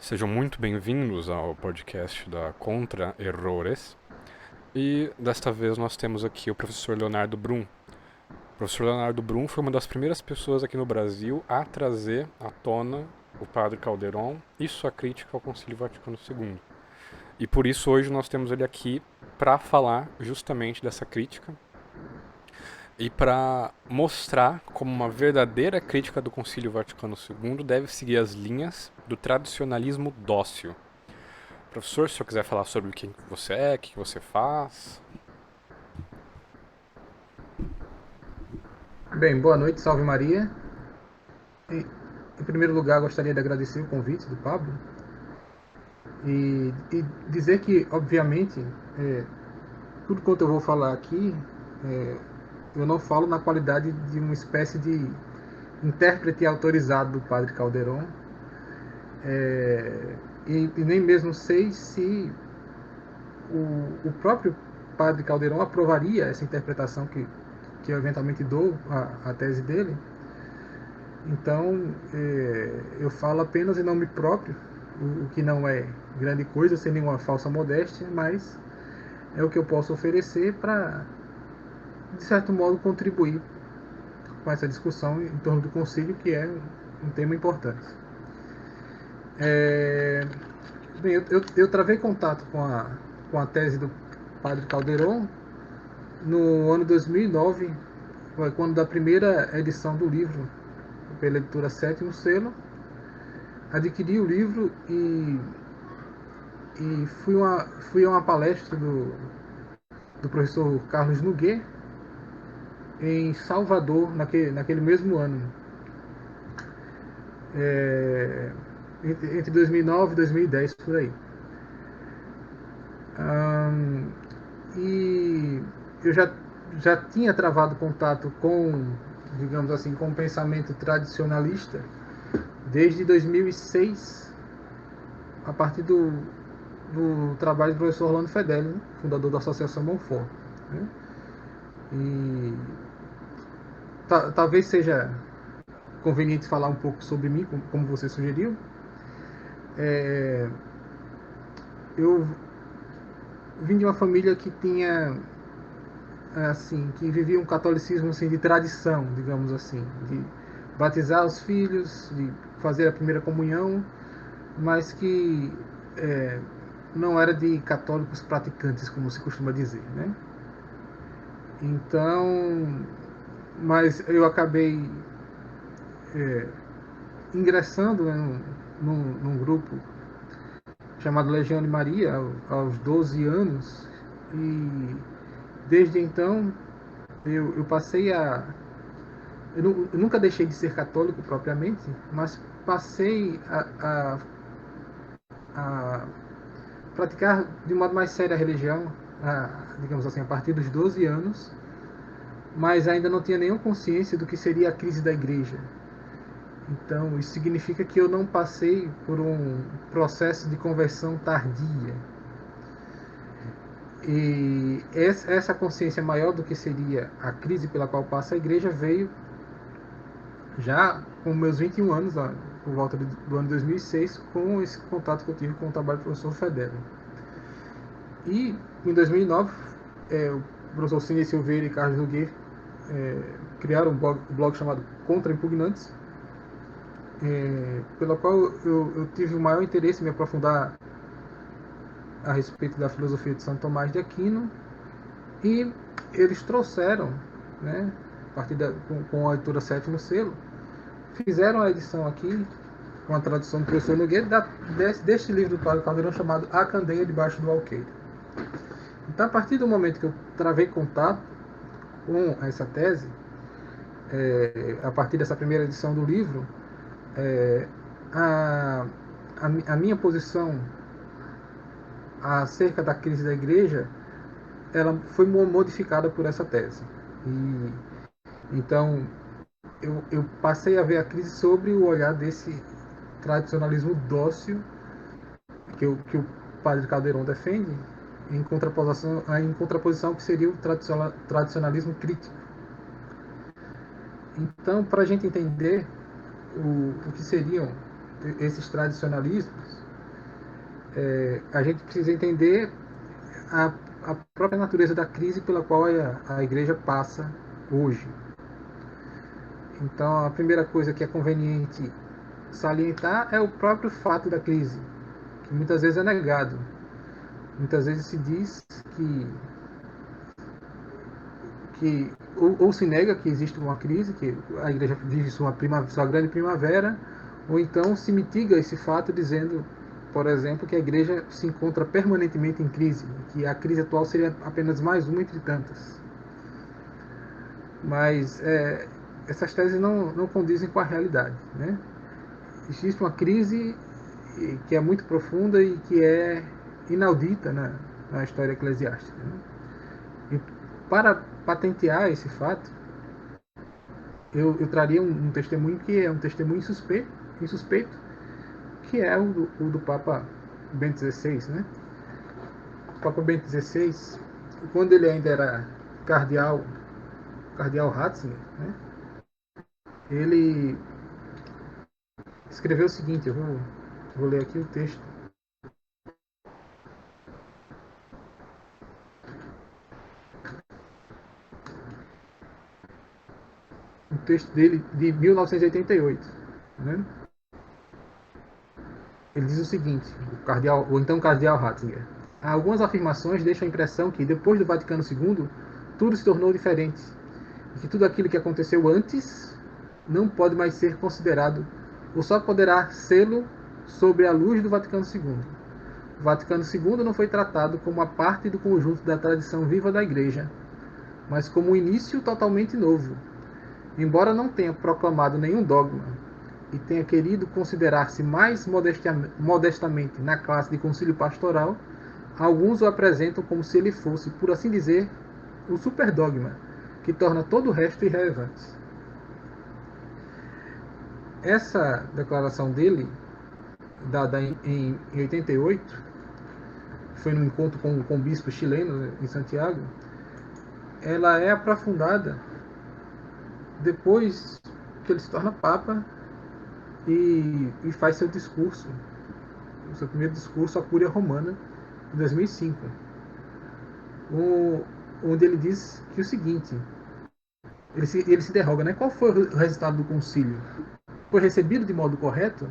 Sejam muito bem-vindos ao podcast da Contra Errores. E desta vez nós temos aqui o professor Leonardo Brum. O professor Leonardo Brum foi uma das primeiras pessoas aqui no Brasil a trazer à tona o padre Calderon e sua crítica ao Concílio Vaticano II. E por isso hoje nós temos ele aqui para falar justamente dessa crítica e para mostrar como uma verdadeira crítica do Concílio Vaticano II deve seguir as linhas do tradicionalismo dócil. Professor, se o senhor quiser falar sobre quem você é, o que você faz. Bem, boa noite, salve Maria. Em primeiro lugar, gostaria de agradecer o convite do Pablo e dizer que, obviamente, tudo quanto eu vou falar aqui, é, eu não falo na qualidade de uma espécie de intérprete autorizado do Padre Calderon, e nem mesmo sei se o próprio Padre Calderon aprovaria essa interpretação que eu eventualmente dou à tese dele. Então, eu falo apenas em nome próprio, o que não é grande coisa, sem nenhuma falsa modéstia, mas é o que eu posso oferecer para, de certo modo, contribuir com essa discussão em torno do concílio, que é um tema importante. É, Bem, eu travei contato com a tese do Padre Calderon no ano 2009, foi quando da primeira edição do livro, pela editora Sétimo Selo. Adquiri o livro e fui a uma palestra do professor Carlos Noguet em Salvador, naquele mesmo ano, é, entre 2009 e 2010, por aí. Hum, e eu já tinha travado contato com, digamos assim, com o pensamento tradicionalista desde 2006, a partir do trabalho do professor Orlando Fedeli, né, fundador da Associação Monfort. Né? E talvez seja conveniente falar um pouco sobre mim, como você sugeriu. É, eu vim de uma família que tinha, assim, que vivia um catolicismo assim, de tradição, digamos assim, de batizar os filhos, de fazer a primeira comunhão, mas que não era de católicos praticantes, como se costuma dizer, né? Então, mas eu acabei ingressando, né, num grupo chamado Legião de Maria aos 12 anos, e desde então eu passei a. Eu nunca deixei de ser católico propriamente, mas passei a praticar de modo mais sério a religião, digamos assim, a partir dos 12 anos, mas ainda não tinha nenhuma consciência do que seria a crise da igreja. Então, isso significa que eu não passei por um processo de conversão tardia. E essa consciência maior do que seria a crise pela qual passa a igreja veio já com meus 21 anos, por volta do ano 2006, com esse contato que eu tive com o trabalho do professor Fedeli. E em 2009, o professor Cine Silveira e Carlos Nogueira criaram um blog chamado Contra Impugnantes, pela qual eu tive o maior interesse em me aprofundar a respeito da filosofia de Santo Tomás de Aquino. E eles trouxeram, né, a partir com a editora Sétimo Selo, fizeram a edição aqui, com a tradução do professor Nogueira, deste livro do Padre Caldeirão chamado A Candeia Debaixo do Alqueire. Então, a partir do momento que eu travei contato com essa tese, a partir dessa primeira edição do livro, é, a, a minha posição acerca da crise da igreja, ela foi modificada por essa tese. E então eu passei a ver a crise sobre o olhar desse tradicionalismo dócil que o padre Caldeirão defende, em contraposição que seria o tradicionalismo crítico. Então, para a gente entender o que seriam esses tradicionalismos, a gente precisa entender a, a própria natureza da crise pela qual a igreja passa hoje. Então, a primeira coisa que é conveniente salientar é o próprio fato da crise, que muitas vezes é negado. Muitas vezes se diz que ou se nega que existe uma crise, que a igreja vive sua grande primavera, ou então se mitiga esse fato dizendo, por exemplo, que a igreja se encontra permanentemente em crise, que a crise atual seria apenas mais uma entre tantas. Mas essas teses não condizem com a realidade, né? Existe uma crise que é muito profunda e que é inaudita na história eclesiástica, né? E para patentear esse fato, eu traria um testemunho que é um testemunho insuspeito, que é o do Papa Bento XVI, né? O Papa Bento XVI, quando ele ainda era cardeal Ratzinger, né? Ele escreveu o seguinte, vou ler aqui o texto. O texto dele de 1988, né? Ele diz o seguinte, o então cardeal Ratzinger: algumas afirmações deixam a impressão que, depois do Vaticano II, tudo se tornou diferente, e que tudo aquilo que aconteceu antes não pode mais ser considerado, ou só poderá sê-lo sob a luz do Vaticano II. O Vaticano II não foi tratado como uma parte do conjunto da tradição viva da Igreja, mas como um início totalmente novo. Embora não tenha proclamado nenhum dogma e tenha querido considerar-se mais modestamente na classe de concílio pastoral, alguns o apresentam como se ele fosse, por assim dizer, o superdogma, que torna todo o resto irrelevante. Essa declaração dele, dada em 88, foi num encontro com bispos chilenos em Santiago, ela é aprofundada depois que ele se torna papa e faz seu discurso, o seu primeiro discurso à Cúria Romana, em 2005, onde ele diz que o seguinte, ele se interroga, né? Qual foi o resultado do concílio? Foi recebido de modo correto?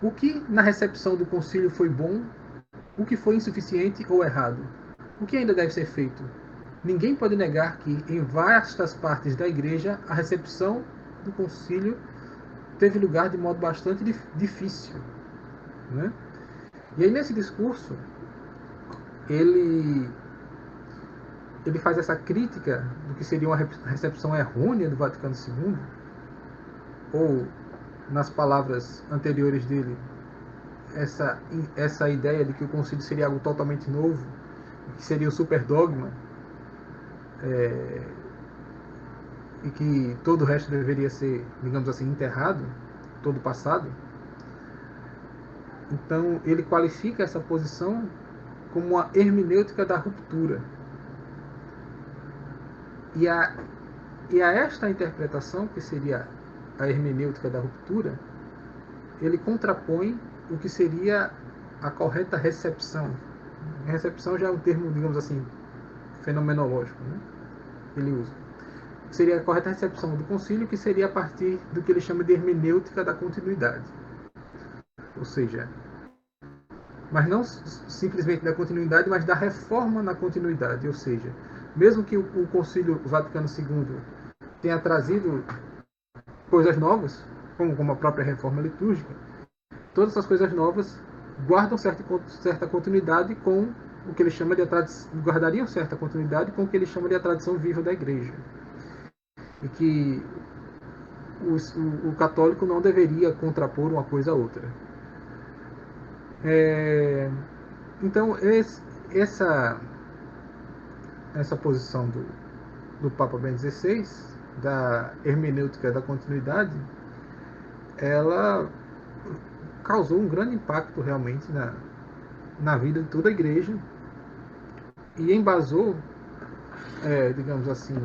O que na recepção do concílio foi bom? O que foi insuficiente ou errado? O que ainda deve ser feito? Ninguém pode negar que, em vastas partes da Igreja, a recepção do concílio teve lugar de modo bastante difícil, né? E aí, nesse discurso, ele faz essa crítica do que seria uma recepção errônea do Vaticano II, ou, nas palavras anteriores dele, essa ideia de que o concílio seria algo totalmente novo, que seria o superdogma, e que todo o resto deveria ser, digamos assim, enterrado, todo o passado. Então, ele qualifica essa posição como uma hermenêutica da ruptura. E a esta interpretação, que seria a hermenêutica da ruptura, ele contrapõe o que seria a correta recepção. A recepção já é um termo, digamos assim, fenomenológico, né? Ele usa. Seria a correta recepção do concílio, que seria a partir do que ele chama de hermenêutica da continuidade. Ou seja, mas não simplesmente da continuidade, mas da reforma na continuidade. Ou seja, mesmo que o Concílio Vaticano II tenha trazido coisas novas, como a própria reforma litúrgica, todas essas coisas novas guardam certa continuidade com o que ele chama de guardariam certa continuidade com o que ele chama de a tradição viva da Igreja. E que o católico não deveria contrapor uma coisa a outra. Então, essa posição do Papa Bento XVI, da hermenêutica da continuidade, ela causou um grande impacto realmente na vida de toda a igreja e embasou, digamos assim,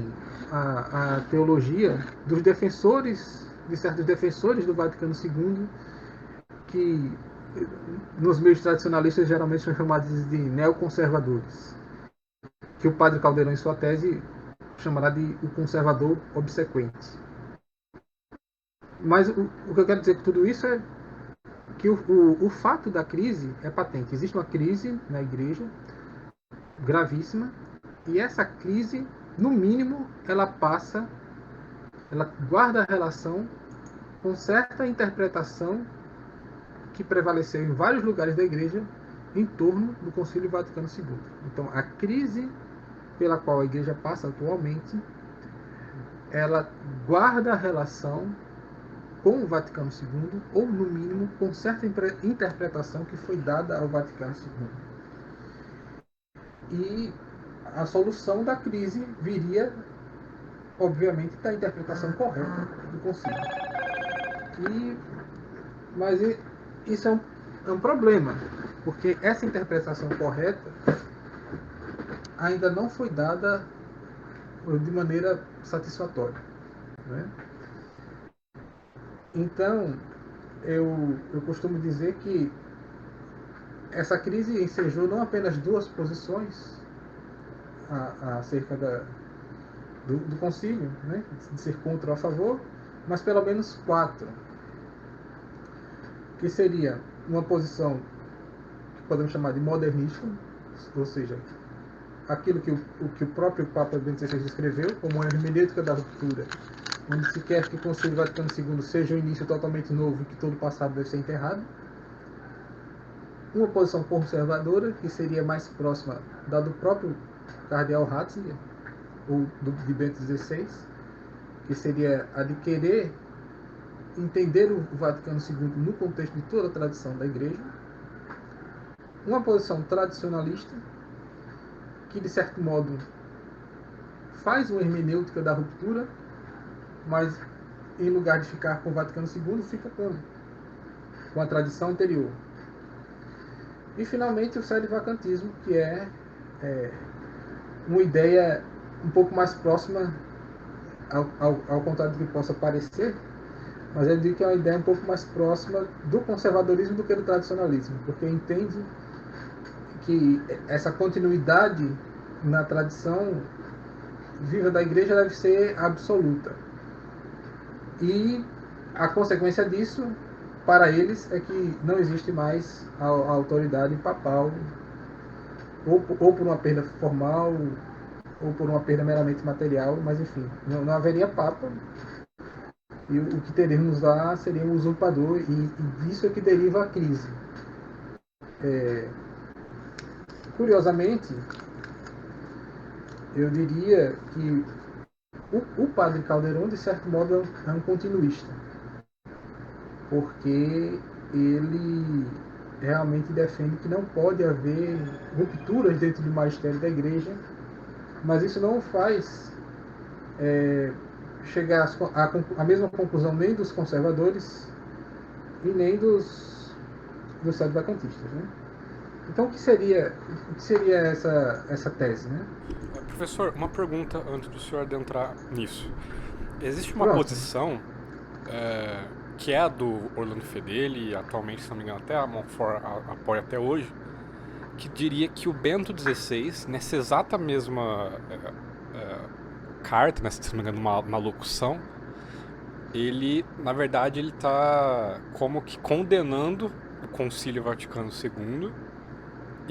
a teologia dos defensores, de certos defensores do Vaticano II, que nos meios tradicionalistas geralmente são chamados de neoconservadores, que o padre Caldeirão, em sua tese, chamará de o conservador obsequente. Mas o que eu quero dizer com tudo isso é que o fato da crise é patente. Existe uma crise na igreja, gravíssima, e essa crise, no mínimo, ela guarda a relação com certa interpretação que prevaleceu em vários lugares da igreja em torno do Concílio Vaticano II. Então, a crise pela qual a igreja passa atualmente, ela guarda a relação com o Vaticano II, ou no mínimo com certa interpretação que foi dada ao Vaticano II. E a solução da crise viria, obviamente, da interpretação correta do concílio. Mas isso é um problema, porque essa interpretação correta ainda não foi dada de maneira satisfatória, né? Então, eu costumo dizer que essa crise ensejou não apenas duas posições acerca do concílio, né, de ser contra ou a favor, mas pelo menos quatro, que seria uma posição que podemos chamar de modernista, ou seja, aquilo que o próprio Papa Bento XVI descreveu como a hermenêutica da ruptura, onde se quer que o Concílio Vaticano II seja um início totalmente novo e que todo o passado deve ser enterrado. Uma posição conservadora, que seria mais próxima da do próprio cardeal Ratzinger, ou de Bento XVI, que seria a de querer entender o Vaticano II no contexto de toda a tradição da Igreja. Uma posição tradicionalista, que de certo modo faz uma hermenêutica da ruptura, mas em lugar de ficar com o Vaticano II, fica com a tradição anterior. E finalmente o sede-vacantismo, que é uma ideia um pouco mais próxima, ao contrário do que possa parecer, mas eu digo que é uma ideia um pouco mais próxima do conservadorismo do que do tradicionalismo, porque entende que essa continuidade na tradição viva da igreja deve ser absoluta. E a consequência disso, para eles, é que não existe mais a autoridade papal, ou por uma perda formal, ou por uma perda meramente material, mas enfim, não haveria papa, e o que teríamos lá seria um usurpador, e disso é que deriva a crise. Curiosamente, eu diria que o padre Caldeirão, de certo modo, é um continuista, porque ele realmente defende que não pode haver rupturas dentro do magistério da igreja, mas isso não faz chegar à mesma conclusão nem dos conservadores e nem dos sede-vacantistas, né? Então, o que seria essa tese, né? Professor, uma pergunta antes do senhor adentrar nisso. Existe uma Pronto. posição que é a do Orlando Fedeli, atualmente, se não me engano, até a Monfort apoia até hoje, que diria que o Bento XVI, nessa exata mesma carta, se não me engano, uma locução, ele, na verdade, ele está como que condenando o Concílio Vaticano II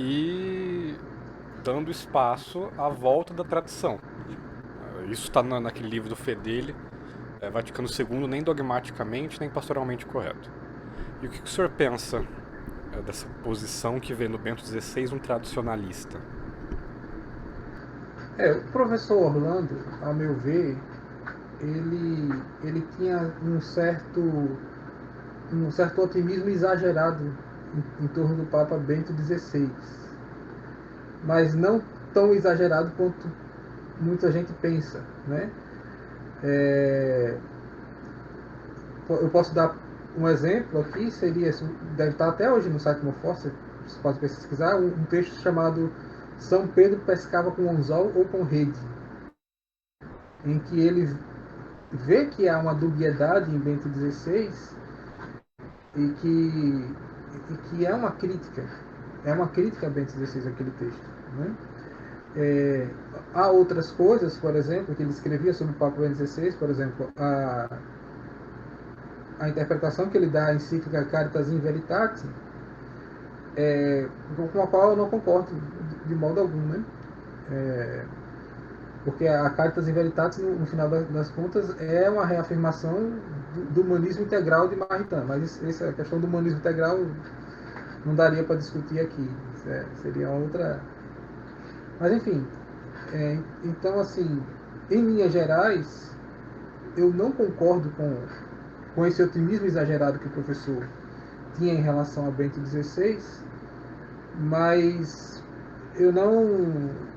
e dando espaço à volta da tradição. Isso está naquele livro do Fedeli, Vaticano II, nem dogmaticamente, nem pastoralmente correto. E o que o senhor pensa dessa posição que vê no Bento XVI um tradicionalista? O professor Orlando, ao meu ver, ele tinha um certo otimismo exagerado em torno do Papa Bento XVI, mas não tão exagerado quanto muita gente pensa, né? Eu posso dar um exemplo aqui, deve estar até hoje no site Monfort, você pode pesquisar, um texto chamado São Pedro pescava com anzol ou com rede, em que ele vê que há uma dubiedade em Bento XVI e que e que é uma crítica a Bento XVI, aquele texto, né? Há outras coisas, por exemplo, que ele escrevia sobre o Papa Bento XVI, por exemplo, a interpretação que ele dá à encíclica Caritas in Veritate, com a qual eu não concordo de modo algum, né? Porque a Caritas in Veritate, no final das contas, é uma reafirmação do humanismo integral de Maritain, mas essa questão do humanismo integral não daria para discutir aqui, seria outra... Mas, enfim, então, assim, em linhas gerais, eu não concordo com esse otimismo exagerado que o professor tinha em relação a Bento XVI, mas eu não...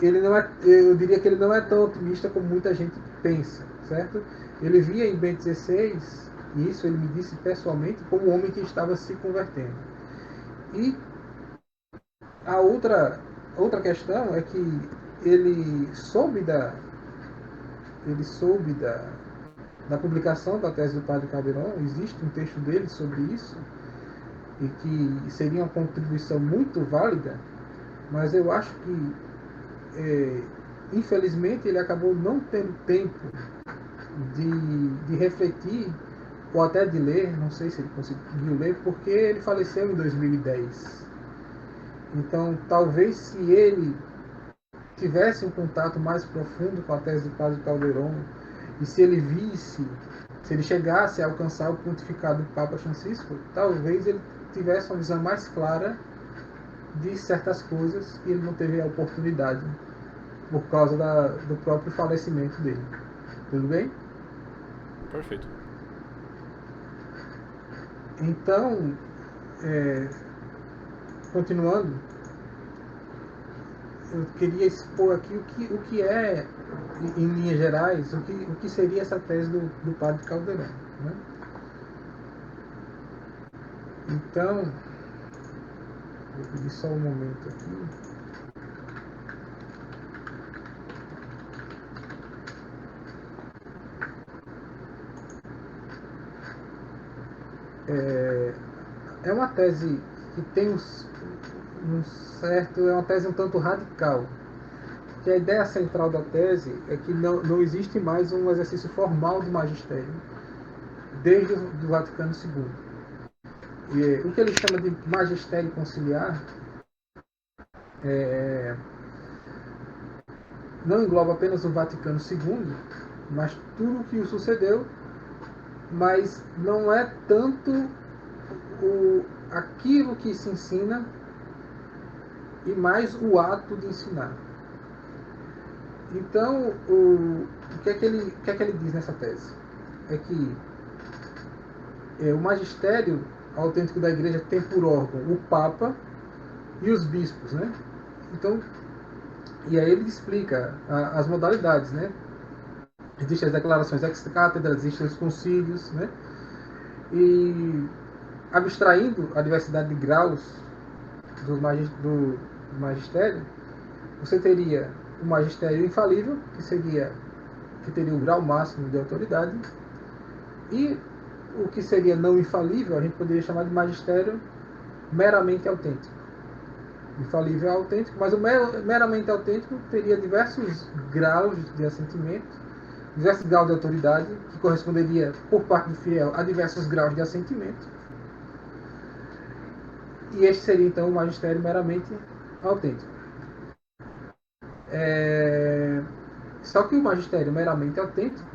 Ele não é, eu diria que ele não é tão otimista como muita gente pensa, certo? Ele via em Bento XVI, e isso ele me disse pessoalmente, como um homem que estava se convertendo. E a outra questão é que ele soube da publicação da tese do padre Calderon, existe um texto dele sobre isso, e que seria uma contribuição muito válida, mas eu acho que, infelizmente, ele acabou não tendo tempo de refletir, ou até de ler, não sei se ele conseguiu ler, porque ele faleceu em 2010. Então, talvez se ele tivesse um contato mais profundo com a tese do padre Calderon, e se ele visse, se ele chegasse a alcançar o pontificado do Papa Francisco, talvez ele tivesse uma visão mais clara de certas coisas que ele não teve a oportunidade por causa do próprio falecimento dele. Tudo bem? Perfeito. Então, continuando, eu queria expor aqui o que é, em linhas gerais, o que seria essa tese do padre Calderon, né? Então, vou pedir só um momento aqui. É uma tese que tem é uma tese um tanto radical, que a ideia central da tese é que não existe mais um exercício formal do magistério desde o Vaticano II. E o que ele chama de magistério conciliar não engloba apenas o Vaticano II, mas tudo o que o sucedeu, mas não é tanto aquilo que se ensina e mais o ato de ensinar. Então, o que é que ele diz nessa tese? É que o magistério autêntico da Igreja tem por órgão o Papa e os bispos, né? Então, e aí ele explica as modalidades, né? Existem as declarações ex-cátedra, existem os concílios, né? E abstraindo a diversidade de graus do magistério, você teria o magistério infalível, que teria o grau máximo de autoridade, e o que seria não infalível, a gente poderia chamar de magistério meramente autêntico. Infalível é autêntico, mas o meramente autêntico teria diversos graus de assentimento, diversos graus de autoridade, que corresponderia, por parte do fiel, a diversos graus de assentimento. E este seria, então, o magistério meramente autêntico. Só que o magistério meramente autêntico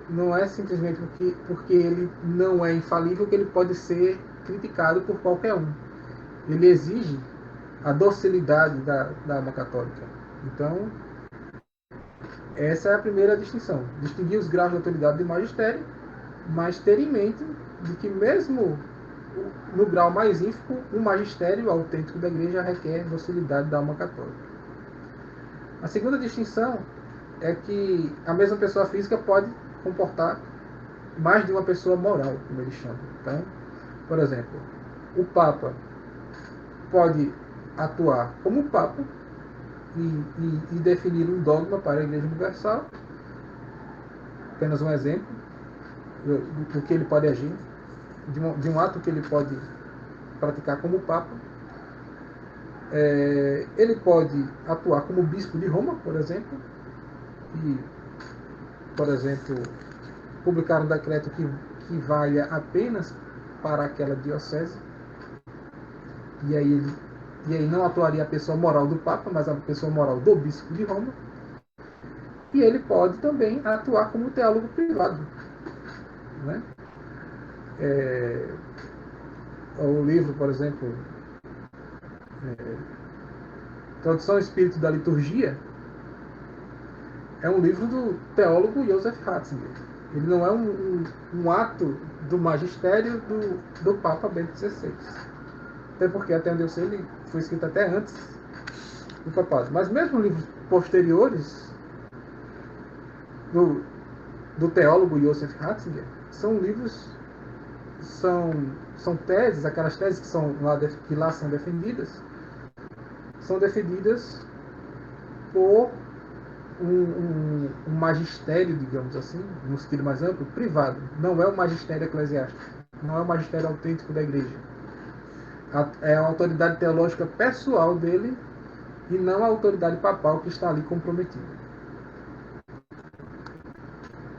não é simplesmente porque ele não é infalível que ele pode ser criticado por qualquer um. Ele exige a docilidade da alma católica. Então, essa é a primeira distinção. Distinguir os graus de autoridade do magistério, mas ter em mente de que mesmo no grau mais ínfimo, o magistério autêntico da Igreja requer docilidade da alma católica. A segunda distinção é que a mesma pessoa física pode comportar mais de uma pessoa moral, como eles chamam. Então, por exemplo, o Papa pode atuar como Papa e definir um dogma para a Igreja Universal, apenas um exemplo do que ele pode agir. de um ato que ele pode praticar como Papa. Ele pode atuar como bispo de Roma, por exemplo, e, por exemplo, publicar um decreto que valha apenas para aquela diocese, e aí não atuaria a pessoa moral do Papa, mas a pessoa moral do bispo de Roma. E ele pode também atuar como teólogo privado, né? O livro, por exemplo, Tradução Espírito da Liturgia, é um livro do teólogo Joseph Ratzinger. Ele não é um ato do magistério do Papa Bento XVI. Até porque, até onde eu sei, ele foi escrito até antes do papado. Mas mesmo livros posteriores do teólogo Joseph Ratzinger são livros, são teses, aquelas teses que lá são defendidas por um magistério, digamos assim, no sentido mais amplo, privado. Não é o magistério eclesiástico, não é o magistério autêntico da igreja. É a autoridade teológica pessoal dele e não a autoridade papal que está ali comprometida.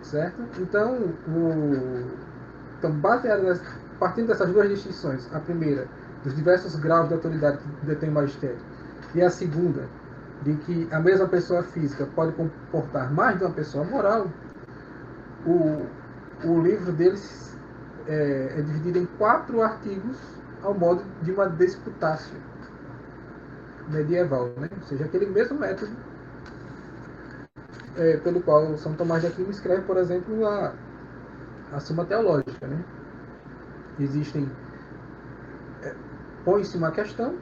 Certo? Então, partindo dessas duas distinções, a primeira, dos diversos graus de autoridade que detém o magistério, e a segunda, de que a mesma pessoa física pode comportar mais de uma pessoa moral, o livro deles é dividido em 4 artigos ao modo de uma disputácio medieval, né? Ou seja, aquele mesmo método pelo qual São Tomás de Aquino escreve, por exemplo, a Suma Teológica, né? Existem, põe-se uma questão,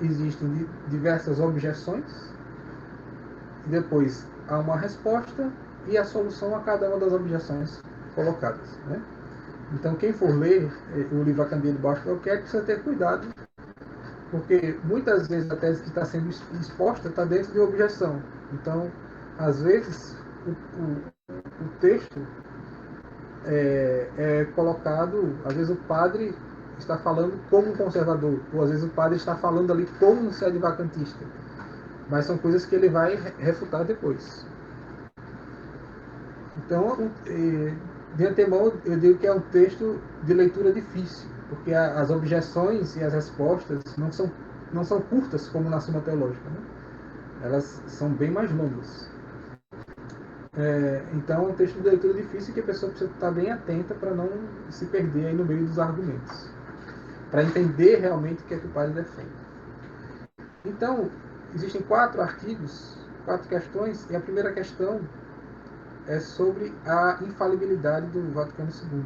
existem diversas objeções, depois há uma resposta e a solução a cada uma das objeções colocadas, né? Então, quem for ler o livro A Candeia Debaixo do Alquete precisa ter cuidado, porque muitas vezes a tese que está sendo exposta está dentro de uma objeção. Então, às vezes, o texto é colocado, às vezes o padre está falando como um conservador, ou às vezes o padre está falando ali como um sedevacantista. Mas são coisas que ele vai refutar depois. Então, de antemão, eu digo que é um texto de leitura difícil, porque as objeções e as respostas não são curtas como na Suma Teológica, né? Elas são bem mais longas. Então, é um texto de leitura difícil que a pessoa precisa estar bem atenta para não se perder aí no meio dos argumentos, para entender realmente o que é que o padre defende. Então, existem 4 artigos, 4 questões, e a primeira questão é sobre a infalibilidade do Vaticano II.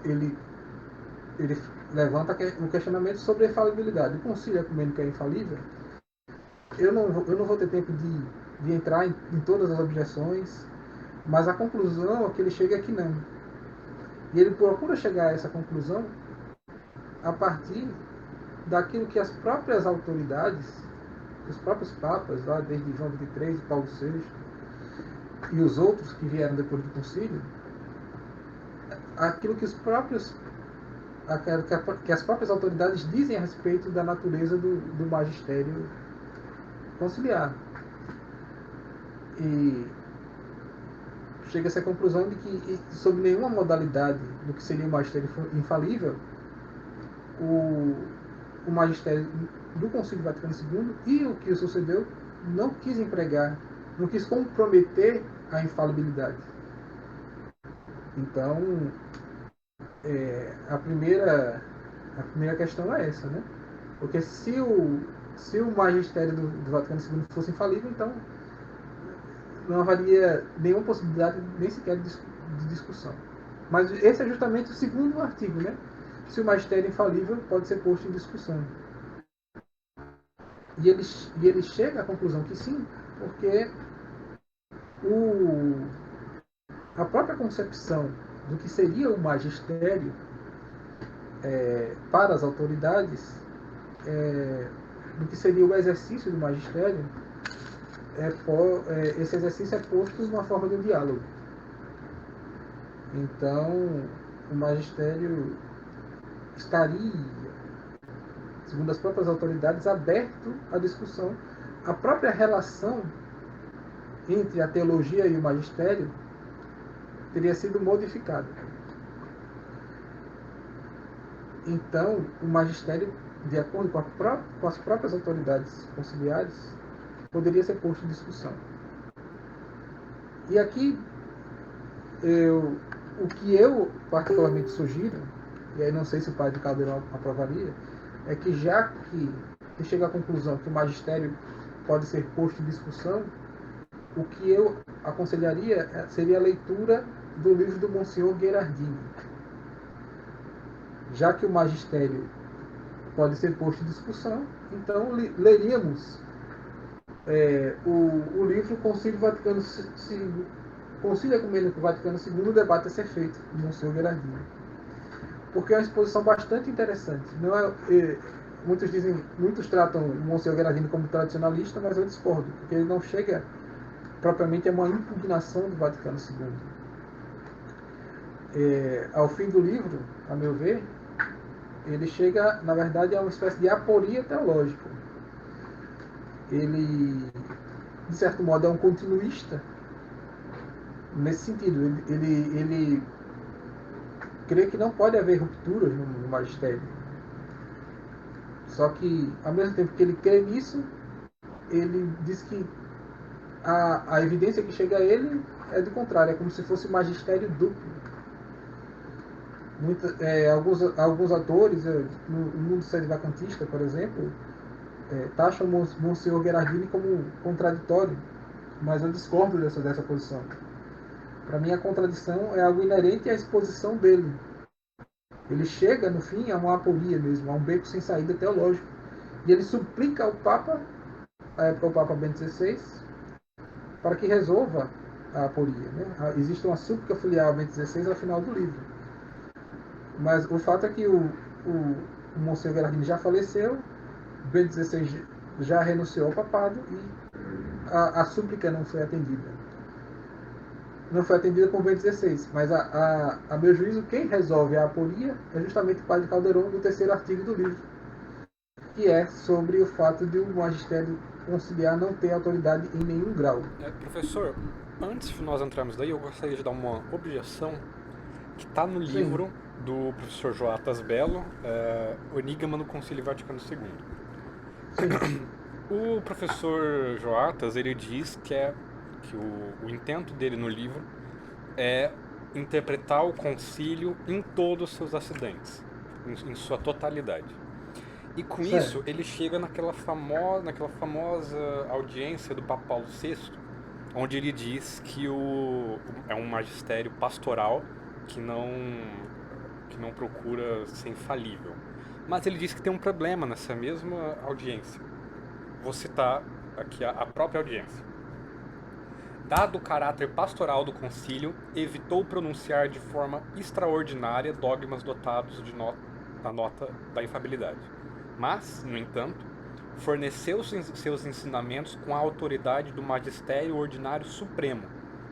Ele levanta um questionamento sobre a infalibilidade. O concílio ecumênico é infalível? Eu não vou ter tempo de entrar em todas as objeções, mas a conclusão é que ele chega é que não. E ele procura chegar a essa conclusão a partir daquilo que as próprias autoridades, os próprios papas, lá desde João XXIII, Paulo VI, e os outros que vieram depois do concílio, aquilo que que as próprias autoridades dizem a respeito da natureza do magistério conciliar. E chega a essa conclusão de que, sob nenhuma modalidade do que seria o magistério infalível, o magistério do Concílio Vaticano II e o que o sucedeu não quis comprometer a infalibilidade. Então, a primeira questão é essa, né? Porque se o magistério do Vaticano II fosse infalível, então não haveria nenhuma possibilidade nem sequer de discussão. Mas esse é justamente o segundo artigo, né? Se o magistério é infalível pode ser posto em discussão. E ele chega à conclusão que sim, porque a própria concepção do que seria o magistério para as autoridades, do que seria o exercício do magistério, esse exercício é posto numa forma de um diálogo. Então, o magistério estaria, segundo as próprias autoridades, aberto à discussão. A própria relação entre a teologia e o magistério teria sido modificada. Então, o magistério, de acordo com as próprias autoridades conciliares, poderia ser posto em discussão. E aqui, o que eu particularmente sugiro, e aí não sei se o padre Caldeirão aprovaria, é que já que chega à conclusão que o magistério pode ser posto em discussão, o que eu aconselharia seria a leitura do livro do Monsenhor Gherardini. Já que o magistério pode ser posto em discussão, então leríamos o livro Concílio Vaticano II, Concílio Ecumênico Vaticano II, o debate a ser feito, do Monsenhor Gherardini. Porque é uma exposição bastante interessante. Não muitos tratam o Monsenhor Gherardini como tradicionalista, mas eu discordo, porque ele não chega propriamente a uma impugnação do Vaticano II. Ao fim do livro, a meu ver, ele chega, na verdade, a uma espécie de aporia teológica. Ele, de certo modo, é um continuista nesse sentido. Ele crê que não pode haver rupturas no magistério. Só que, ao mesmo tempo que ele crê nisso, ele diz que a evidência que chega a ele é do contrário, é como se fosse magistério duplo. Alguns autores, no mundo sedevacantista, por exemplo, taxam o Monsenhor Gherardini como contraditório, mas eu discordo dessa posição. Para mim, a contradição é algo inerente à exposição dele. Ele chega, no fim, a uma aporia mesmo, a um beco sem saída teológico. E ele suplica ao Papa, à época o Papa Bento XVI, para que resolva a aporia. Né? Existe uma súplica filial a Bento XVI ao final do livro. Mas o fato é que o Monsenhor Gherardini já faleceu, Bento XVI já renunciou ao papado e a súplica não foi atendida. Não foi atendida por Bento XVI, mas a meu juízo, quem resolve a aporia é justamente o padre Calderon, no terceiro artigo do livro, que é sobre o fato de o magistério conciliar não ter autoridade em nenhum grau. Professor, antes de nós entrarmos daí, eu gostaria de dar uma objeção que está no livro Sim. do professor Joatas Bello, O Enigma no Concílio Vaticano II. Sim. O professor Joatas, ele diz que o intento dele no livro é interpretar o concílio em todos os seus acidentes, em sua totalidade. E com isso, Certo. ele chega naquela famosa audiência do Papa Paulo VI, onde ele diz que é um magistério pastoral que não procura ser infalível. Mas ele diz que tem um problema nessa mesma audiência. Vou citar aqui a própria audiência. Dado o caráter pastoral do concílio, evitou pronunciar de forma extraordinária dogmas dotados da nota da infabilidade. Mas, no entanto, forneceu seus ensinamentos com a autoridade do magistério ordinário supremo,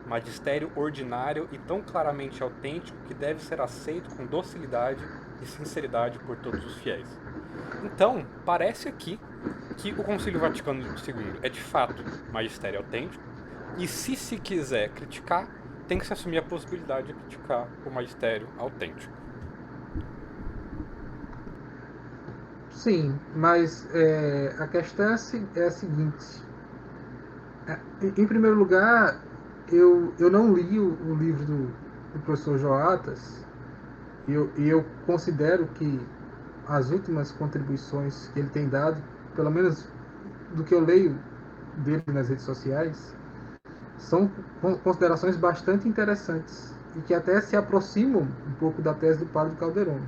magistério ordinário e tão claramente autêntico que deve ser aceito com docilidade e sinceridade por todos os fiéis. Então, parece aqui que o Concílio Vaticano II é de fato magistério autêntico, e se quiser criticar, tem que se assumir a possibilidade de criticar o magistério autêntico. Sim, mas a questão é a seguinte. Em primeiro lugar, eu não li o livro do professor Joatas e eu considero que as últimas contribuições que ele tem dado, pelo menos do que eu leio dele nas redes sociais, são considerações bastante interessantes e que até se aproximam um pouco da tese do padre Calderon.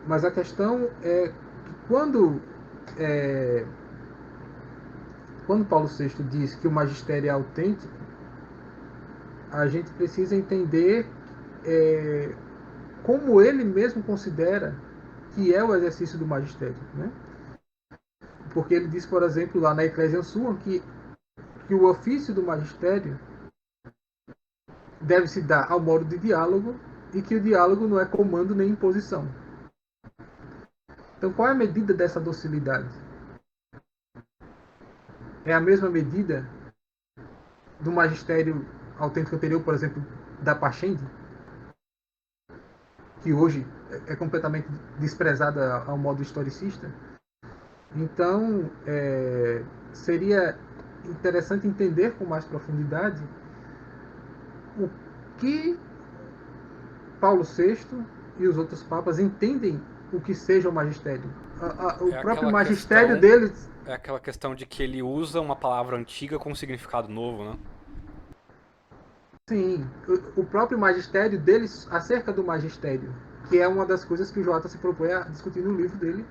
Mas a questão é que quando Paulo VI diz que o magistério é autêntico, a gente precisa entender como ele mesmo considera que é o exercício do magistério. Né? Porque ele diz, por exemplo, lá na Ecclesiam Sua, que o ofício do magistério deve se dar ao modo de diálogo e que o diálogo não é comando nem imposição. Então, qual é a medida dessa docilidade? É a mesma medida do magistério autêntico anterior, por exemplo, da Pachende, que hoje é completamente desprezada ao modo historicista? Então, seria interessante entender com mais profundidade o que Paulo VI e os outros papas entendem o que seja o magistério. O É próprio aquela magistério questão, deles. é aquela questão de que ele usa uma palavra antiga com um significado novo, né? Sim, o próprio magistério deles acerca do magistério, que é uma das coisas que o Jota se propõe a discutir no livro dele,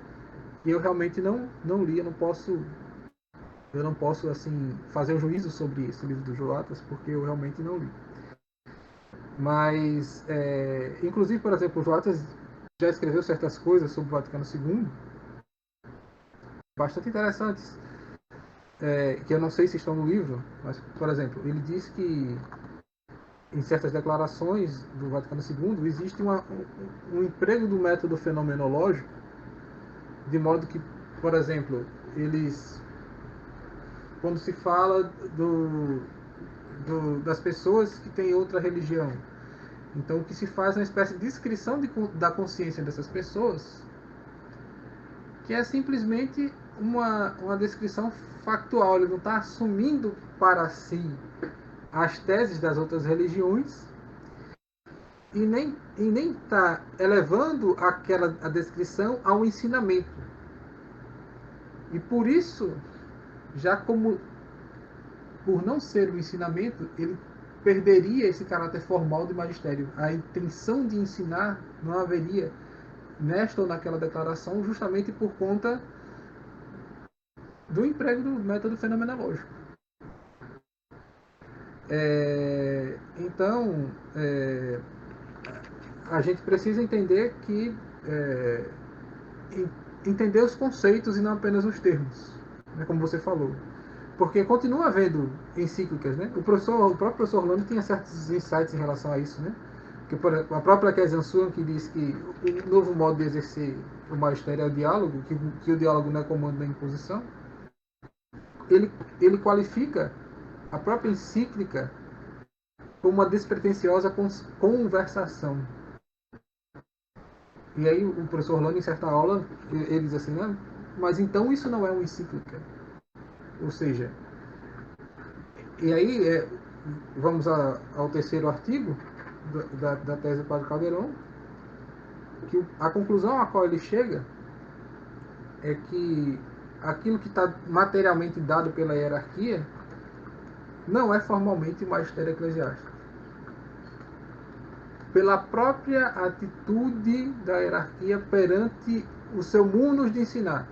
e eu realmente não li, eu não posso assim fazer um juízo sobre esse livro do Joatas, porque eu realmente não li. Mas, inclusive, por exemplo, o Joatas já escreveu certas coisas sobre o Vaticano II, bastante interessantes, que eu não sei se estão no livro, mas, por exemplo, ele diz que em certas declarações do Vaticano II existe um emprego do método fenomenológico, de modo que, por exemplo, eles, quando se fala das pessoas que têm outra religião, então o que se faz é uma espécie de descrição da consciência dessas pessoas, que é simplesmente uma descrição factual. Ele não está assumindo para si as teses das outras religiões e nem está elevando a descrição ao ensinamento. E por isso, já como por não ser o ensinamento, ele perderia esse caráter formal de magistério. A intenção de ensinar não haveria nesta ou naquela declaração, justamente por conta do emprego do método fenomenológico. Então, a gente precisa entender que entender os conceitos e não apenas os termos, né, como você falou. Porque continua havendo encíclicas, né? O próprio professor Orlando tinha certos insights em relação a isso, né? Que, por exemplo, a própria Kezian Suan, que diz que o novo modo de exercer o magistério é o diálogo, que o diálogo não é comando nem imposição, ele qualifica a própria encíclica como uma despretensiosa conversação. E aí o professor Orlando, em certa aula, ele diz assim, né? Mas então isso não é uma encíclica. Ou seja, e aí vamos ao terceiro artigo da tese do Padre Caldeirão, que a conclusão a qual ele chega é que aquilo que está materialmente dado pela hierarquia não é formalmente o magistério eclesiástico. Pela própria atitude da hierarquia perante o seu munus de ensinar.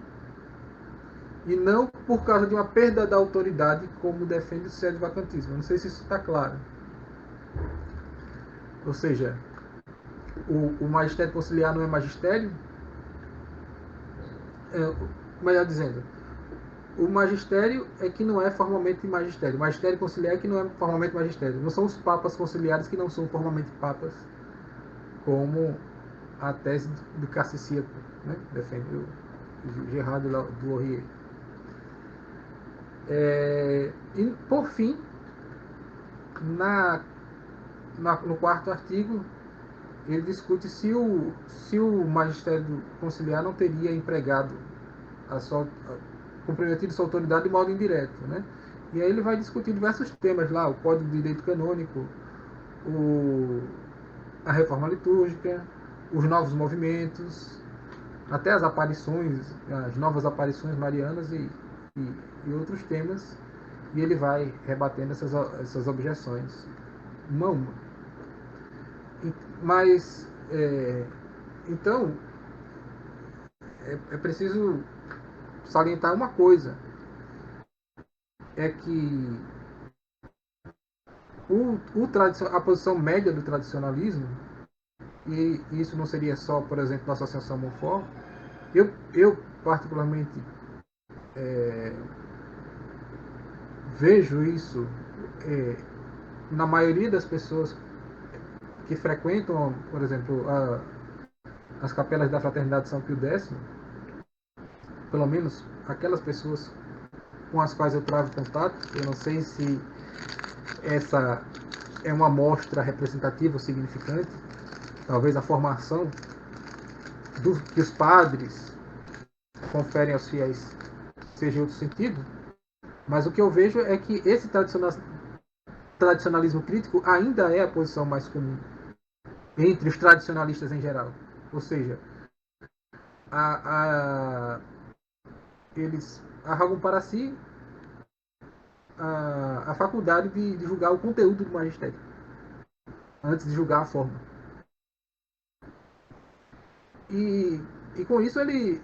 E não por causa de uma perda da autoridade, como defende o sedvacantismo. Não sei se isso está claro. Ou seja, o magistério conciliar não é magistério? Melhor dizendo, o magistério é que não é formalmente magistério. O magistério conciliar é que não é formalmente magistério. Não são os papas conciliares que não são formalmente papas, como a tese do Cassicíaco, né? Defende o Gerard du Laurier. E, por fim, no quarto artigo, ele discute se o magistério conciliar não teria empregado comprometido sua autoridade de modo indireto, né? E aí ele vai discutir diversos temas lá, o Código de Direito Canônico, a reforma litúrgica, os novos movimentos, até as aparições, as novas aparições marianas e outros temas, e ele vai rebatendo essas objeções, uma a uma. Mas, então, é preciso salientar uma coisa, é que a posição média do tradicionalismo, e isso não seria só, por exemplo, da Associação Monfort, eu particularmente vejo isso na maioria das pessoas que frequentam, por exemplo, as capelas da Fraternidade São Pio X, pelo menos aquelas pessoas com as quais eu travo contato, eu não sei se essa é uma amostra representativa ou significante, talvez a formação que os padres conferem aos fiéis seja em outro sentido, mas o que eu vejo é que esse tradicionalismo crítico ainda é a posição mais comum entre os tradicionalistas em geral. Ou seja, a, a, eles arrogam para si a faculdade de julgar o conteúdo do magistério, antes de julgar a forma. E, e com isso eles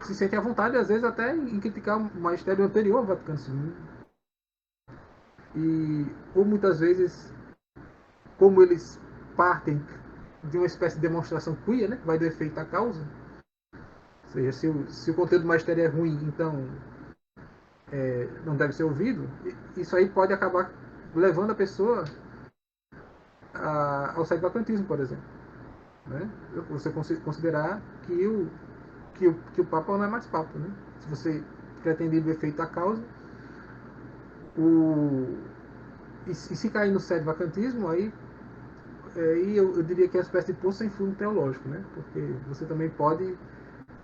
se sentem à vontade, às vezes, até em criticar o magistério anterior ao Vaticano II. Ou muitas vezes, como eles partem de uma espécie de demonstração queer, né, que vai do efeito à causa, ou seja, se o conteúdo do magistério é ruim, então não deve ser ouvido, isso aí pode acabar levando a pessoa ao sacramentismo, por exemplo. Né? Você considerar que o Papa não é mais Papa. Né? Se você pretende o efeito à causa, e se cair no sério vacantismo, aí eu diria que é uma espécie de poço sem fundo teológico, né? Porque você também pode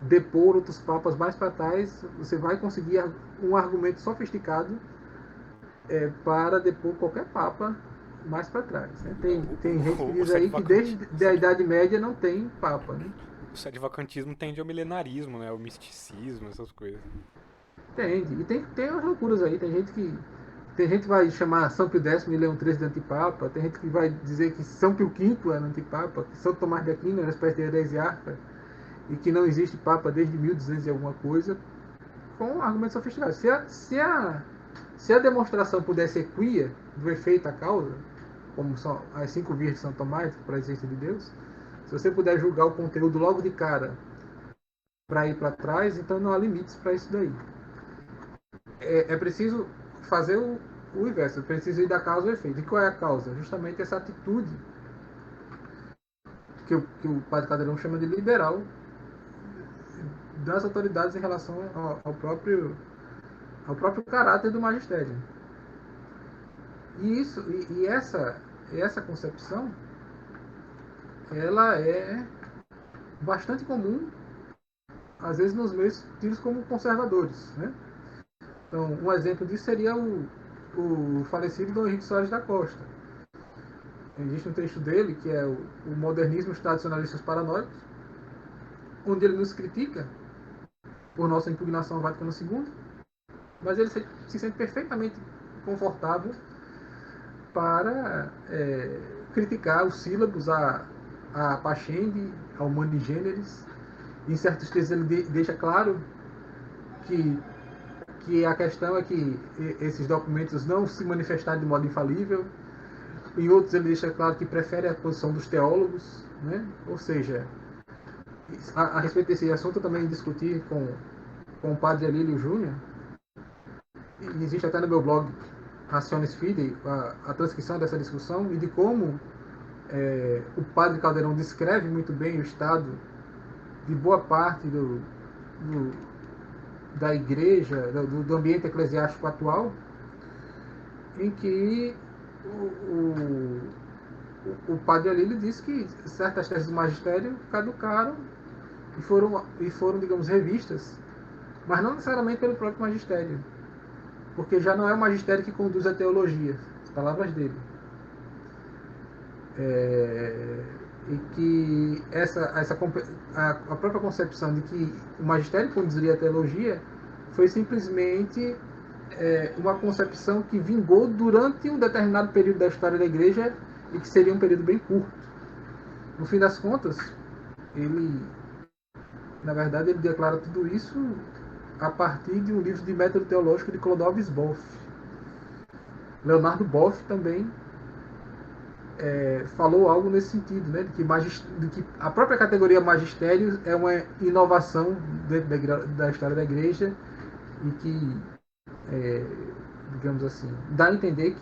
depor outros papas mais para trás, você vai conseguir um argumento sofisticado para depor qualquer papa mais para trás. Né? Tem gente que diz aí que desde a Idade Média não tem papa. Né? O sede-vacantismo tende ao milenarismo, né? Ao misticismo, essas coisas. Tende. E tem umas loucuras aí. Tem gente que vai chamar São Pio X e Leão XIII de antipapa. Tem gente que vai dizer que São Pio V era antipapa, que São Tomás de Aquino era uma espécie de heresiarca e que não existe papa desde 1200 e alguma coisa, com argumentos sofisticados. Se a demonstração puder ser queer, do efeito à causa, como são as 5 virgens de São Tomás, para a existência de Deus, se você puder julgar o conteúdo logo de cara para ir para trás, então não há limites para isso daí. É preciso fazer o inverso, é preciso ir da causa ao efeito. E qual é a causa? Justamente essa atitude que o padre Caldeirão chama de liberal das autoridades em relação ao próprio caráter do magistério. E essa concepção, ela é bastante comum, às vezes, nos meios tidos como conservadores. Né? Então, um exemplo disso seria o falecido Dom Henrique Soares da Costa. Existe um texto dele, que é o Modernismo e os Tradicionalistas Paranoicos, onde ele nos critica por nossa impugnação ao Vaticano II, mas ele se sente perfeitamente confortável para criticar os sílabos, a Pachende, ao Humani Generis. Em certos textos ele deixa claro que a questão é que esses documentos não se manifestaram de modo infalível. Em outros ele deixa claro que prefere a posição dos teólogos. Né? Ou seja, a respeito desse assunto eu também discuti com o padre Alílio Júnior, e existe até no meu blog Raciones Fidei a transcrição dessa discussão e de como o padre Caldeirão descreve muito bem o estado de boa parte da igreja, do ambiente eclesiástico atual, em que o padre Alílio disse que certas teses do magistério caducaram e foram, digamos, revistas, mas não necessariamente pelo próprio magistério, porque já não é o magistério que conduz a teologia, as palavras dele. E que a própria concepção de que o magistério conduziria a teologia foi simplesmente uma concepção que vingou durante um determinado período da história da igreja e que seria um período bem curto. No fim das contas, na verdade, ele declara tudo isso a partir de um livro de método teológico de Clodovis Boff. Leonardo Boff também falou algo nesse sentido, né, de que a própria categoria magistério é uma inovação dentro da história da igreja e que, digamos assim, dá a entender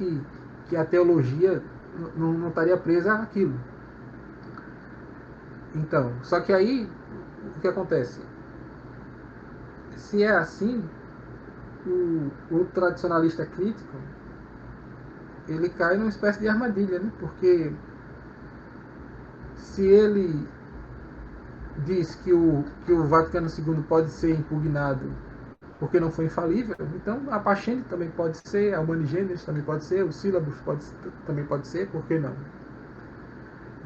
que a teologia não estaria presa àquilo. Então, só que aí, o que acontece? Se é assim, o tradicionalista crítico, ele cai numa espécie de armadilha, né? Porque se ele diz que o Vaticano II pode ser impugnado porque não foi infalível, então a Pachente também pode ser, a Humani Generis também pode ser, o Sílabus também pode ser, por que não?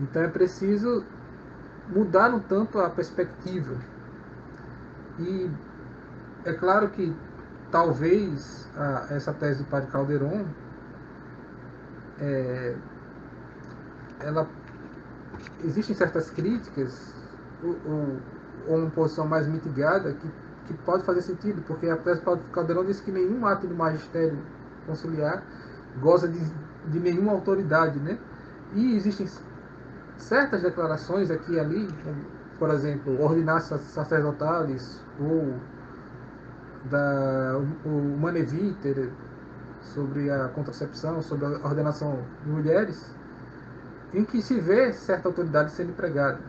Então é preciso mudar um tanto a perspectiva. E é claro que talvez essa tese do padre Calderon, ela existem certas críticas ou uma posição mais mitigada que pode fazer sentido, porque a tese do padre Calderon diz que nenhum ato do magistério conciliar goza de nenhuma autoridade, né? E existem certas declarações aqui e ali, por exemplo, ordinar sacerdotales ou o Maneviter sobre a contracepção, sobre a ordenação de mulheres, em que se vê certa autoridade sendo empregada.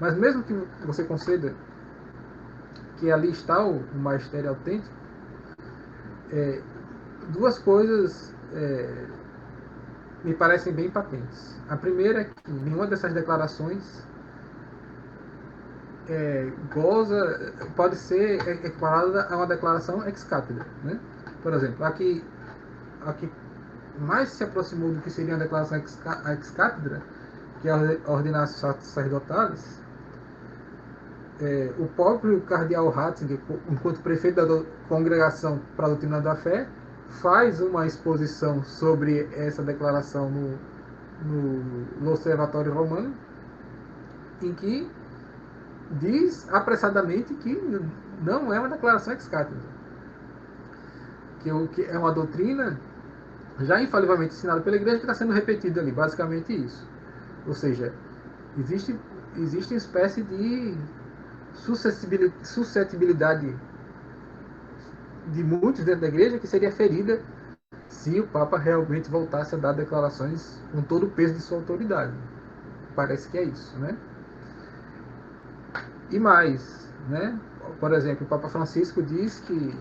Mas mesmo que você conceda que ali está o magistério autêntico, duas coisas me parecem bem patentes. A primeira é que nenhuma dessas declarações pode ser equiparada a uma declaração ex cathedra, né? Por exemplo, a que mais se aproximou do que seria uma declaração ex cathedra, que é a ordenação sacerdotales, o próprio cardeal Ratzinger, enquanto prefeito da Congregação para a Doutrina da Fé, faz uma exposição sobre essa declaração no Observatório Romano, em que diz apressadamente que não é uma declaração ex cathedra, que é uma doutrina já infalivelmente ensinada pela igreja que está sendo repetida ali, basicamente isso. Ou seja, existe uma espécie de suscetibilidade de muitos dentro da igreja que seria ferida se o Papa realmente voltasse a dar declarações com todo o peso de sua autoridade. Parece que é isso, né? E mais, né? Por exemplo, o Papa Francisco diz que,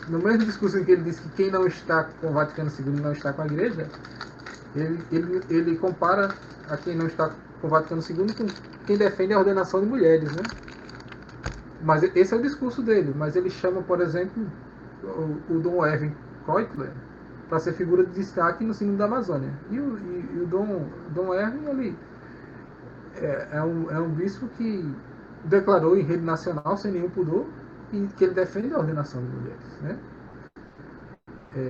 no mesmo discurso em que ele diz que quem não está com o Vaticano II não está com a igreja, ele compara a quem não está com o Vaticano II com quem defende a ordenação de mulheres, né? Mas esse é o discurso dele. Mas ele chama, por exemplo, o Dom Erwin Kreutler para ser figura de destaque no Sínodo da Amazônia. E o Dom Erwin, ele é um bispo que declarou em rede nacional, sem nenhum pudor, e que ele defende a ordenação de mulheres, né?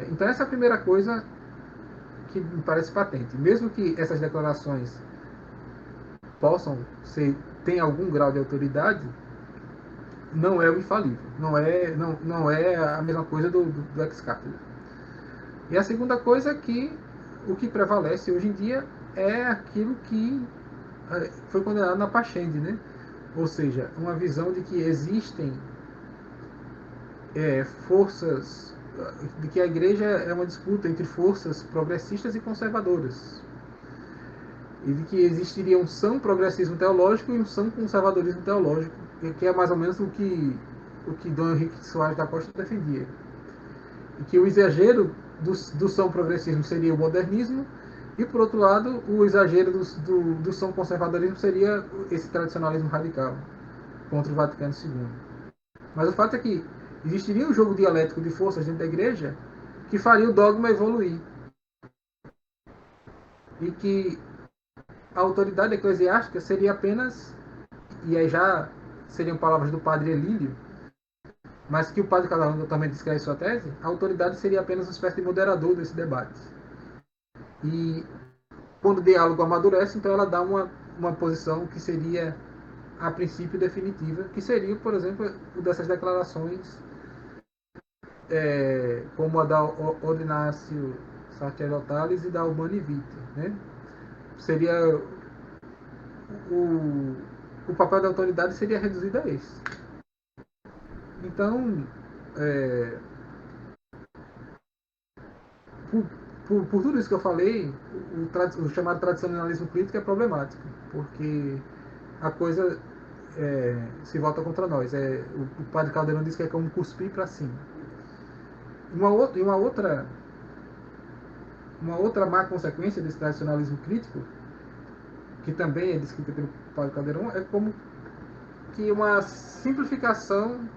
Então essa é a primeira coisa que me parece patente. Mesmo que essas declarações possam tenham algum grau de autoridade, não é o infalível. Não é a mesma coisa do ex cathedra. E a segunda coisa é que o que prevalece hoje em dia é aquilo que foi condenado na Pachende, né? Ou seja, uma visão de que existem forças, de que a igreja é uma disputa entre forças progressistas e conservadoras. E de que existiria um são progressismo teológico e um são conservadorismo teológico, que é mais ou menos o que Dom Henrique Soares da Costa defendia. E que o exagero do são progressismo seria o modernismo, e por outro lado, o exagero do são conservadorismo seria esse tradicionalismo radical contra o Vaticano II. Mas o fato é que existiria um jogo dialético de forças dentro da igreja que faria o dogma evoluir. E que a autoridade eclesiástica seria apenas, e aí já seriam palavras do padre Elílio, mas que o padre Calderon também descreve em sua tese, a autoridade seria apenas uma espécie de moderador desse debate. E quando o diálogo amadurece, então ela dá uma posição que seria, a princípio, definitiva, que seria, por exemplo, o dessas declarações, como a da Ordinácio Sacerdotales e da Humani Vitae, né? Seria o papel da autoridade seria reduzido a esse. Então, por tudo isso que eu falei, o chamado tradicionalismo crítico é problemático, porque a coisa se volta contra nós. O padre Caldeirão diz que é como cuspir para cima. Uma outra má consequência desse tradicionalismo crítico, que também é descrita pelo padre Caldeirão, é como que uma simplificação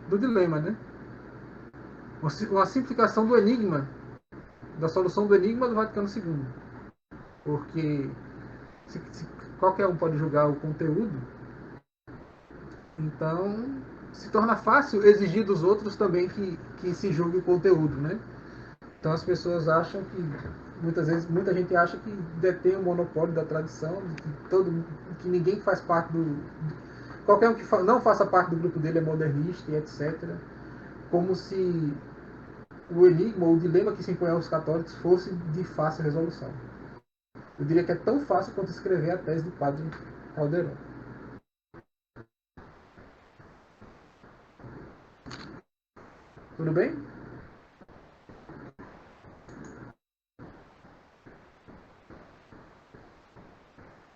do dilema, né? Uma simplificação do enigma, da solução do enigma do Vaticano II. Porque se qualquer um pode julgar o conteúdo, então se torna fácil exigir dos outros também que se julgue o conteúdo, né? Então as pessoas acham que, muitas vezes, muita gente acha que detém o monopólio da tradição, que ninguém que faz parte qualquer um que não faça parte do grupo dele é modernista e etc. Como se o enigma ou o dilema que se impõe aos católicos fosse de fácil resolução. Eu diria que é tão fácil quanto escrever a tese do padre Caldeirão. Tudo bem?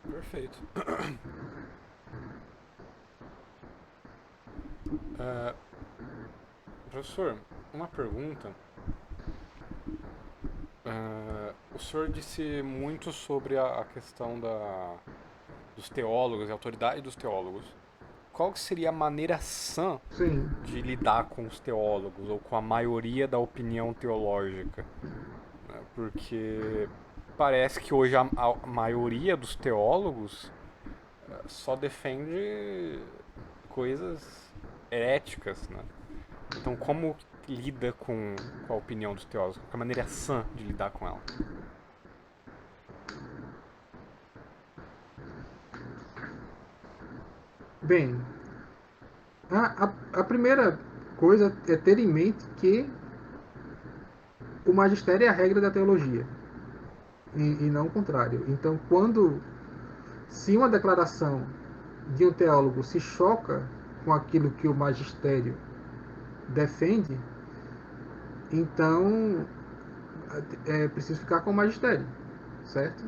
Perfeito. É, professor, uma pergunta. O senhor disse muito sobre a questão dos teólogos, a autoridade dos teólogos. Qual que seria a maneira sã Sim. de lidar com os teólogos ou com a maioria da opinião teológica? Porque parece que hoje a maioria dos teólogos só defende coisas heréticas, né? Então, como lida com a opinião dos teólogos? Qual é a maneira sã de lidar com ela? Bem, a primeira coisa é ter em mente que o magistério é a regra da teologia e não o contrário. Então, se uma declaração de um teólogo se choca com aquilo que o magistério defende, então é preciso ficar com o magistério, certo?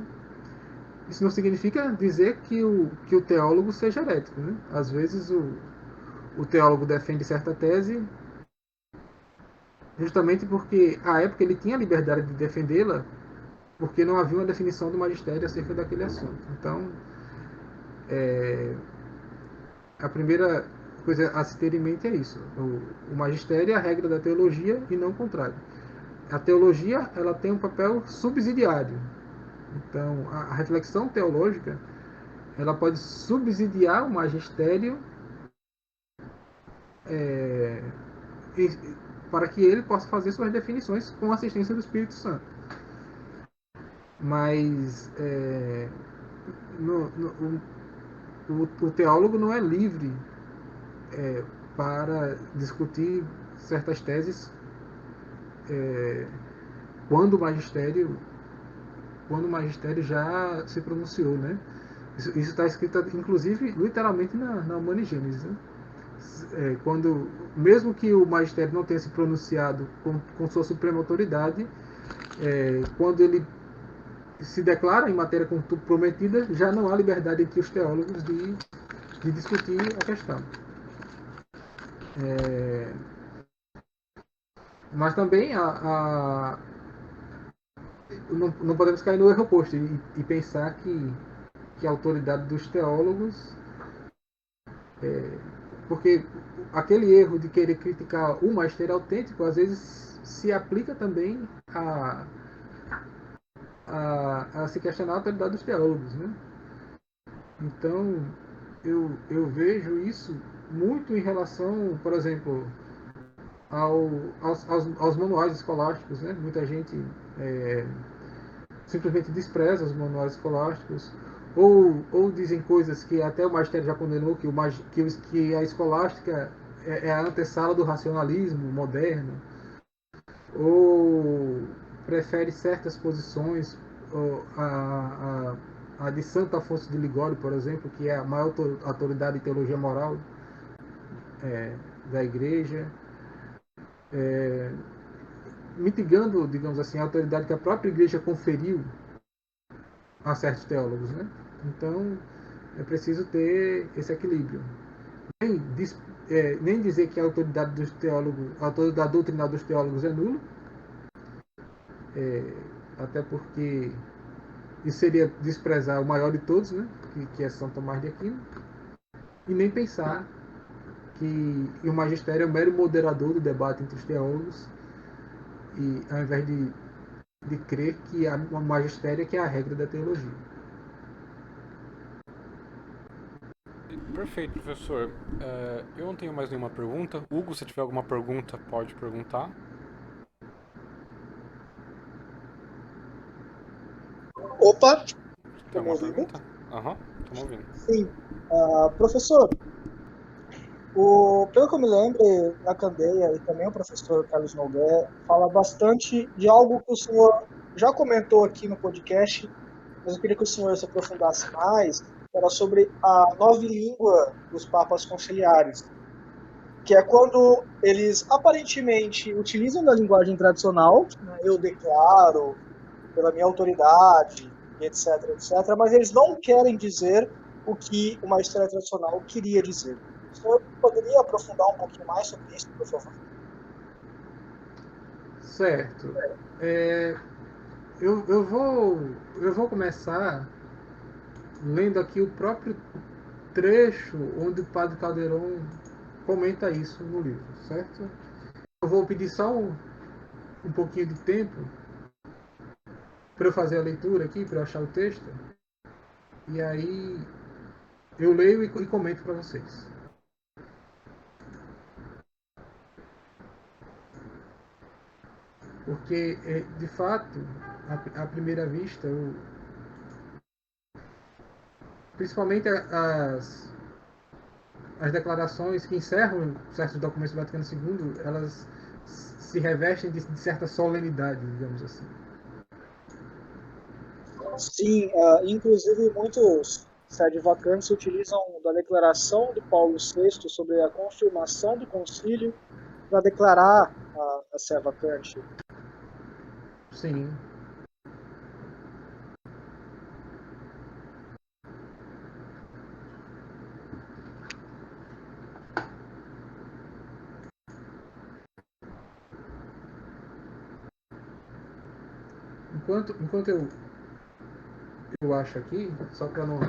Isso não significa dizer que o teólogo seja herético, né? Às vezes o teólogo defende certa tese justamente porque à época ele tinha a liberdade de defendê-la porque não havia uma definição do magistério acerca daquele assunto. Então, a primeira coisa a se ter em mente é isso. O magistério é a regra da teologia e não o contrário. A teologia ela tem um papel subsidiário. Então, a reflexão teológica ela pode subsidiar o magistério é, para que ele possa fazer suas definições com a assistência do Espírito Santo. Mas no, no, o teólogo não é livre para discutir certas teses quando o magistério já se pronunciou, né? Isso está escrito, inclusive, literalmente na Humana Gênesis, né? Quando, mesmo que o magistério não tenha se pronunciado com sua suprema autoridade, quando ele se declara em matéria comprometida, já não há liberdade entre os teólogos de discutir a questão. Mas também não podemos cair no erro oposto e pensar que a autoridade dos teólogos, porque aquele erro de querer criticar o magistério autêntico, às vezes se aplica também a se questionar a autoridade dos teólogos, né? Então, eu vejo isso muito em relação, por exemplo, aos manuais escolásticos, né? Muita gente simplesmente despreza os manuais escolásticos ou dizem coisas que até o magistério já condenou, que a escolástica é a antessala do racionalismo moderno, ou prefere certas posições, a de Santo Afonso de Ligório, por exemplo, que é a maior autoridade em teologia moral da igreja. mitigando, digamos assim, a autoridade que a própria igreja conferiu a certos teólogos, né? Então, é preciso ter esse equilíbrio. Nem, nem dizer que a autoridade dos teólogos, a autoridade doutrinária dos teólogos é nula, é, até porque isso seria desprezar o maior de todos, né? Que é São Tomás de Aquino, e nem pensar que o magistério é um mero moderador do debate entre os teólogos, e ao invés de crer que o magistério é que é a regra da teologia. Perfeito, professor. Eu não tenho mais nenhuma pergunta. Hugo, se tiver alguma pergunta, pode perguntar. Opa, Tem estão me alguma ouvindo? pergunta? Aham, estamos ouvindo. Sim. Professor, pelo que eu me lembro, na Candeia e também o professor Carlos Nogué fala bastante de algo que o senhor já comentou aqui no podcast, mas eu queria que o senhor se aprofundasse mais, era sobre a nova língua dos papas conciliares, que é quando eles aparentemente utilizam da linguagem tradicional, né, eu declaro, pela minha autoridade, etc, etc, mas eles não querem dizer o que uma história tradicional queria dizer. O senhor poderia aprofundar um pouquinho mais sobre isso, por favor? Certo. É, eu vou começar lendo aqui o próprio trecho onde o Padre Calderon comenta isso no livro, certo? Eu vou pedir só um pouquinho de tempo para eu fazer a leitura aqui, para eu achar o texto, e aí eu leio e comento para vocês. Porque, de fato, à primeira vista, principalmente as declarações que encerram certos documentos do Vaticano II, elas se revestem de certa solenidade, digamos assim. Sim, inclusive muitos sede vacantes utilizam da declaração de Paulo VI sobre a confirmação do concílio para declarar a sé vacante. Sim. Enquanto eu acho aqui, só para não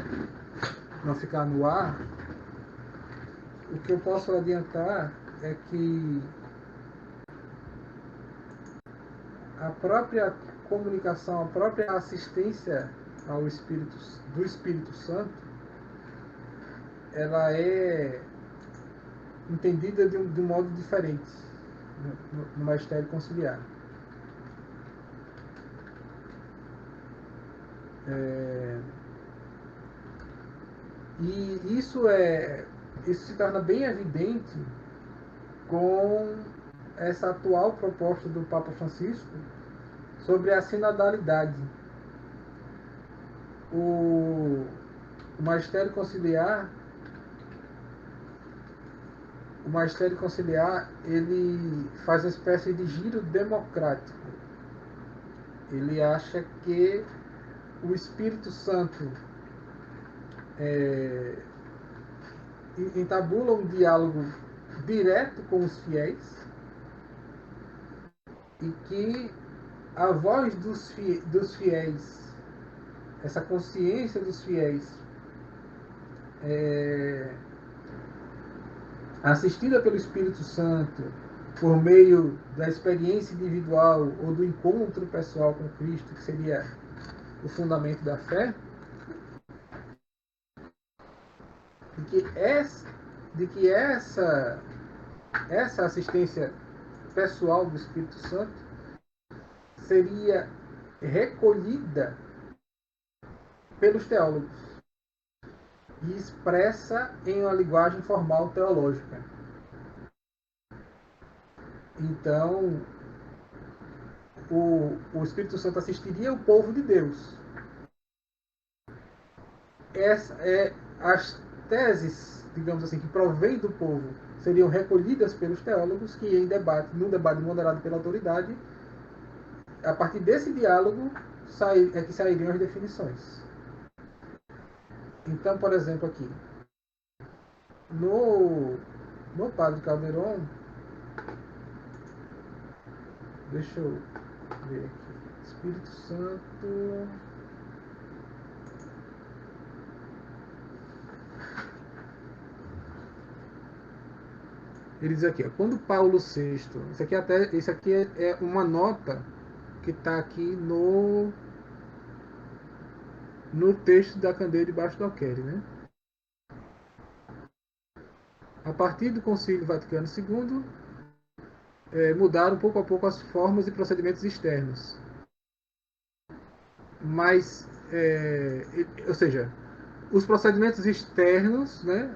ficar no ar, o que eu posso adiantar é que a própria comunicação, a própria assistência ao Espírito, do Espírito Santo, ela é entendida de um modo diferente no magistério conciliar. E isso se torna bem evidente com essa atual proposta do Papa Francisco sobre a sinodalidade. O, o magistério conciliar, ele faz uma espécie de giro democrático. Ele acha que o Espírito Santo entabula um diálogo direto com os fiéis e que a voz dos fiéis, essa consciência dos fiéis, assistida pelo Espírito Santo, por meio da experiência individual ou do encontro pessoal com Cristo, que seria o fundamento da fé, de que essa assistência pessoal do Espírito Santo seria recolhida pelos teólogos e expressa em uma linguagem formal teológica. Então, o Espírito Santo assistiria o povo de Deus. As teses, digamos assim, que provém do povo seriam recolhidas pelos teólogos que, num debate moderado pela autoridade, a partir desse diálogo é que sairiam as definições. Então, por exemplo, aqui, no Padre Calderon, deixa eu ver aqui, Espírito Santo... Ele diz aqui, ó, quando Paulo VI, isso aqui é uma nota que está aqui no texto da Candeia debaixo do alqueire, né? A partir do Concílio Vaticano II, mudaram pouco a pouco as formas e procedimentos externos. Mas, ou seja, os procedimentos externos, né,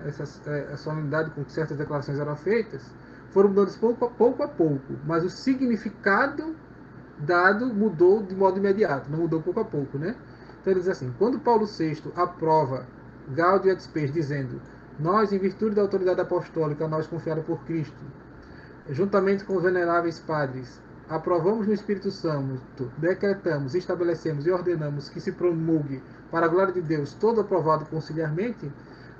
a solenidade com que certas declarações eram feitas, foram mudando pouco a pouco, mas o significado dado mudou de modo imediato, não mudou pouco a pouco, né? Então ele diz assim, quando Paulo VI aprova Gaudium et Spes, dizendo, nós, em virtude da autoridade apostólica, nós confiada por Cristo, juntamente com os veneráveis padres, aprovamos no Espírito Santo, decretamos, estabelecemos e ordenamos que se promulgue para a glória de Deus todo aprovado conciliarmente,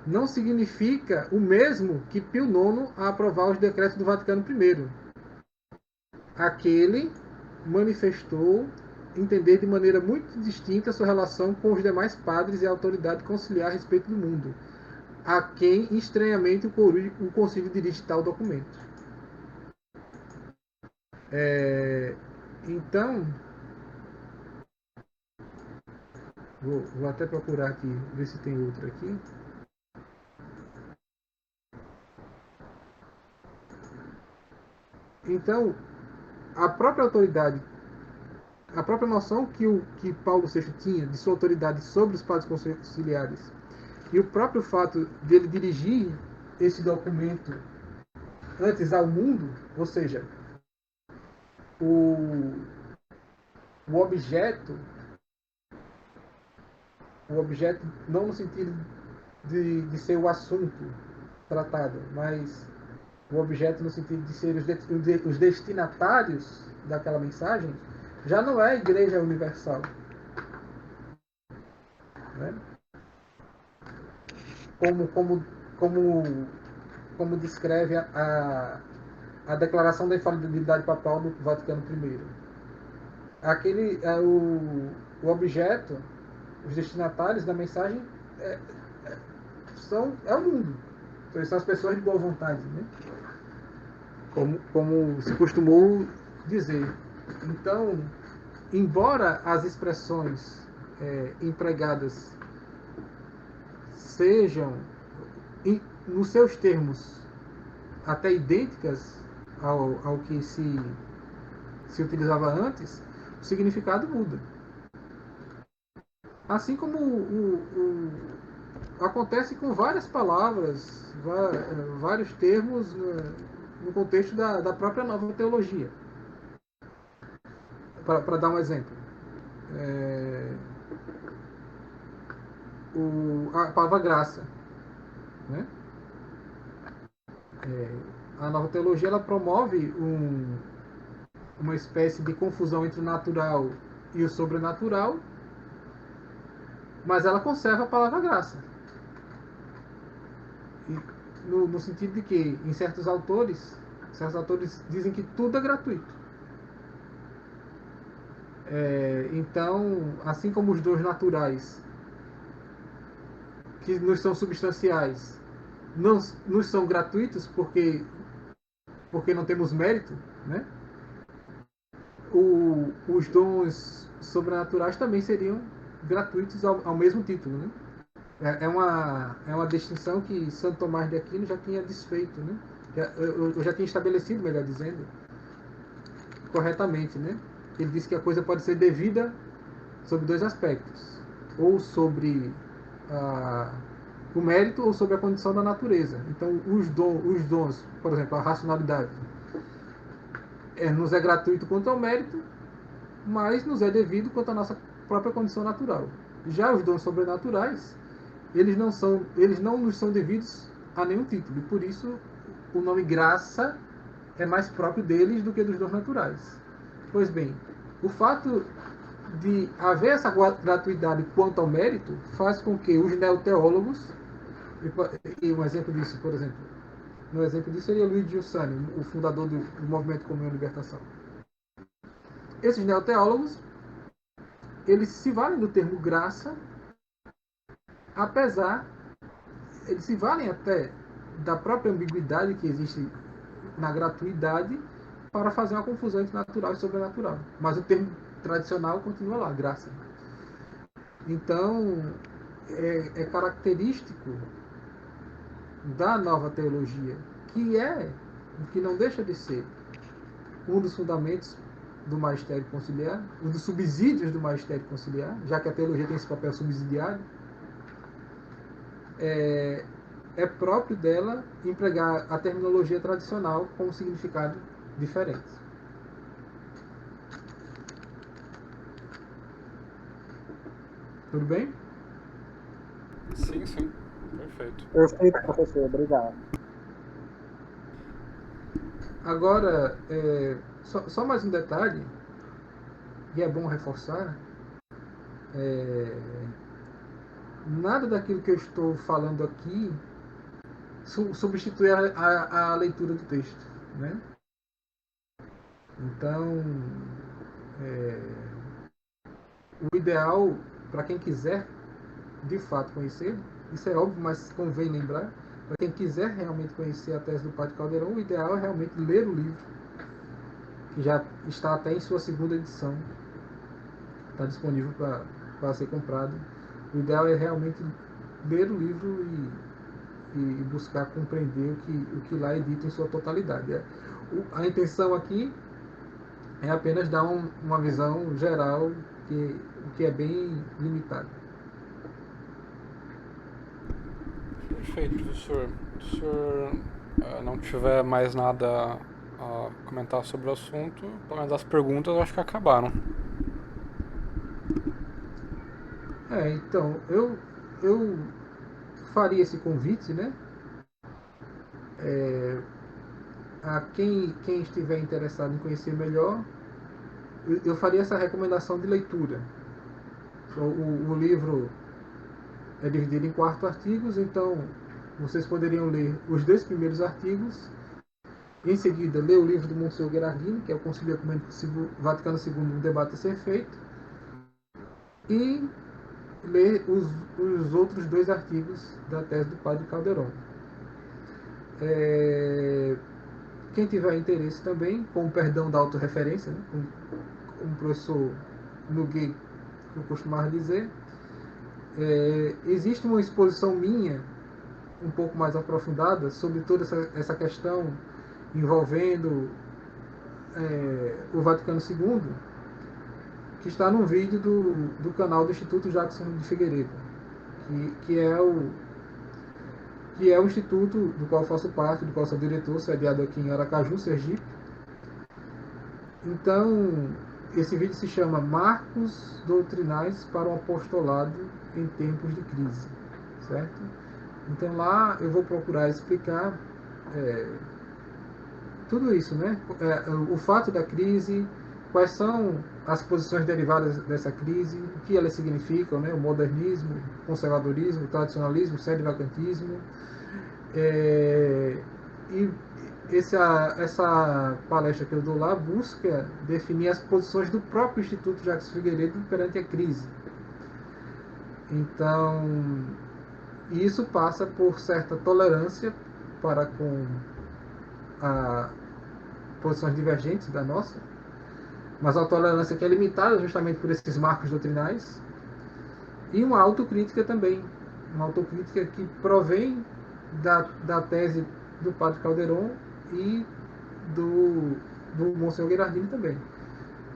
não significa o mesmo que Pio IX a aprovar os decretos do Vaticano I. Aquele manifestou entender de maneira muito distinta a sua relação com os demais padres e a autoridade conciliar a respeito do mundo, a quem estranhamente o concílio dirige tal documento. Então, vou até procurar aqui, ver se tem outro aqui. Então, a própria autoridade, a própria noção que Paulo VI tinha de sua autoridade sobre os padres conciliares e o próprio fato de ele dirigir esse documento antes ao mundo, ou seja, o objeto não no sentido de ser o assunto tratado, mas o objeto no sentido de ser os destinatários daquela mensagem, já não é a Igreja Universal. Né? Como descreve a declaração da infalibilidade papal do Vaticano I. O objeto, os destinatários da mensagem é o mundo. Então, são as pessoas de boa vontade, né? Como se costumou dizer. Então, embora as expressões empregadas sejam, nos seus termos, até idênticas ao que se utilizava antes, o significado muda. Assim como acontece com várias palavras, vários termos no contexto da própria nova teologia. Para dar um exemplo, a palavra graça, né? A nova teologia ela promove uma espécie de confusão entre o natural e o sobrenatural, mas ela conserva a palavra graça. No sentido de que, em certos autores dizem que tudo é gratuito. Então, assim como os dons naturais, que nos são substanciais, não nos são gratuitos porque não temos mérito, né? Os dons sobrenaturais também seriam gratuitos ao mesmo título, né? É uma distinção que Santo Tomás de Aquino já tinha desfeito, né? Eu já tinha estabelecido, melhor dizendo, corretamente, né? Ele disse que a coisa pode ser devida sobre dois aspectos, ou sobre o mérito ou sobre a condição da natureza. Então, os dons, por exemplo, a racionalidade, nos é gratuito quanto ao mérito, mas nos é devido quanto à nossa própria condição natural. Já os dons sobrenaturais, eles não nos são devidos a nenhum título, e por isso o nome graça é mais próprio deles do que dos dons naturais. Pois bem, O fato de haver essa gratuidade quanto ao mérito faz com que os neoteólogos, e um exemplo disso, por exemplo, um exemplo disso seria Luiz Giussani, o fundador do Movimento Comunhão e Libertação. Esses neoteólogos, eles se valem do termo graça, apesar, eles se valem até da própria ambiguidade que existe na gratuidade para fazer uma confusão entre natural e sobrenatural. Mas o termo tradicional continua lá, graça. Então, é característico da nova teologia, que não deixa de ser um dos fundamentos do magistério conciliar, um dos subsídios do magistério conciliar, já que a teologia tem esse papel subsidiário, é próprio dela empregar a terminologia tradicional com um significado diferente. Tudo bem? Sim, sim. Perfeito. Perfeito, professor. Obrigado. Agora, só mais um detalhe, e é bom reforçar, nada daquilo que eu estou falando aqui substitui a leitura do texto, né? Então, o ideal, para quem quiser de fato conhecer, isso é óbvio, mas convém lembrar, para quem quiser realmente conhecer a tese do Padre Caldeirão, o ideal é realmente ler o livro, que já está até em sua segunda edição, está disponível para ser comprado. O ideal é realmente ler o livro e buscar compreender o que lá é dito em sua totalidade. A intenção aqui é apenas dar uma visão geral que é bem limitada. Perfeito, professor. Se o senhor não tiver mais nada a comentar sobre o assunto, pelo menos as perguntas eu acho que acabaram. Então, eu faria esse convite, né? A quem estiver interessado em conhecer melhor, eu faria essa recomendação de leitura. O livro é dividido em 4 artigos, então vocês poderiam ler os 2 primeiros artigos, em seguida ler o livro do Monsenhor Gherardini, que é o Concílio Ecumênico Vaticano II, um debate a ser feito, e ler os outros 2 artigos da tese do Padre Caldeirão. Quem tiver interesse também, com o perdão da autorreferência, né, como o professor Nogueira eu costumava dizer, existe uma exposição minha um pouco mais aprofundada sobre toda essa questão envolvendo o Vaticano II, que está num vídeo do canal do Instituto Jackson de Figueiredo, que é o instituto do qual faço parte, do qual sou diretor, sediado aqui em Aracaju, Sergipe. Então, esse vídeo se chama Marcos Doutrinais para o Apostolado em Tempos de Crise, certo? Então lá eu vou procurar explicar tudo isso, né? O fato da crise, quais são as posições derivadas dessa crise, o que elas significam, né? O modernismo, o conservadorismo, o tradicionalismo, o sede-vacantismo. E essa palestra que eu dou lá busca definir as posições do próprio Instituto Jacques Figueiredo perante a crise. Então, isso passa por certa tolerância para com posições divergentes da nossa, mas uma tolerância que é limitada justamente por esses marcos doutrinais, e uma autocrítica também, uma autocrítica que provém da tese do Padre Caldeirão e do Monsenhor Gherardini também,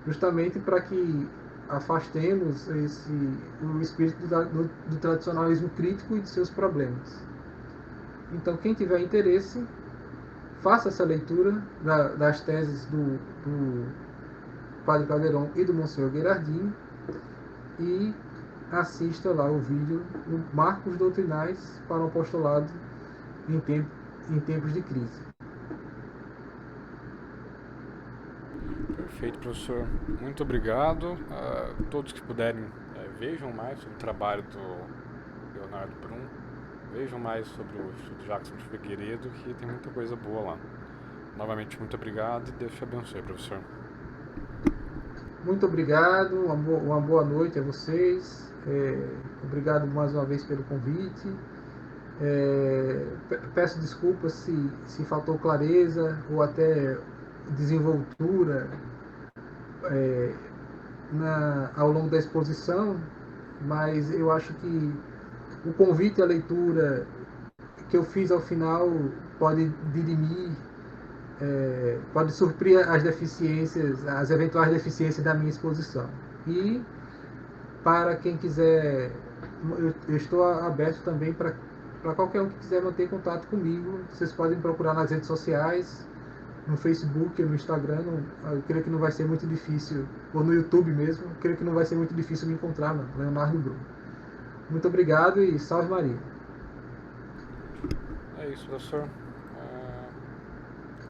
justamente para que afastemos o espírito do tradicionalismo crítico e de seus problemas. Então, quem tiver interesse, faça essa leitura das teses do Padre Caldeirão e do Monsenhor Gherardini e assista lá o vídeo Marcos Doutrinais para o Apostolado em tempos de crise. Perfeito, professor. Muito obrigado. Todos que puderem, vejam mais sobre o trabalho do Leonardo Brum. Vejam mais sobre o Instituto Jackson de Figueiredo, que tem muita coisa boa lá. Novamente, muito obrigado e Deus te abençoe, professor. Muito obrigado, uma boa noite a vocês. Obrigado mais uma vez pelo convite. Peço desculpas se faltou clareza ou até desenvoltura ao longo da exposição, mas eu acho que o convite à leitura que eu fiz ao final pode dirimir, pode suprir as deficiências, as eventuais deficiências da minha exposição. E para quem quiser, eu estou aberto também para qualquer um que quiser manter contato comigo. Vocês podem procurar nas redes sociais, no Facebook, no Instagram. Eu creio que não vai ser muito difícil, ou no YouTube mesmo, eu creio que não vai ser muito difícil me encontrar, não. Leonardo Brum. Muito obrigado e salve Maria. É isso, professor.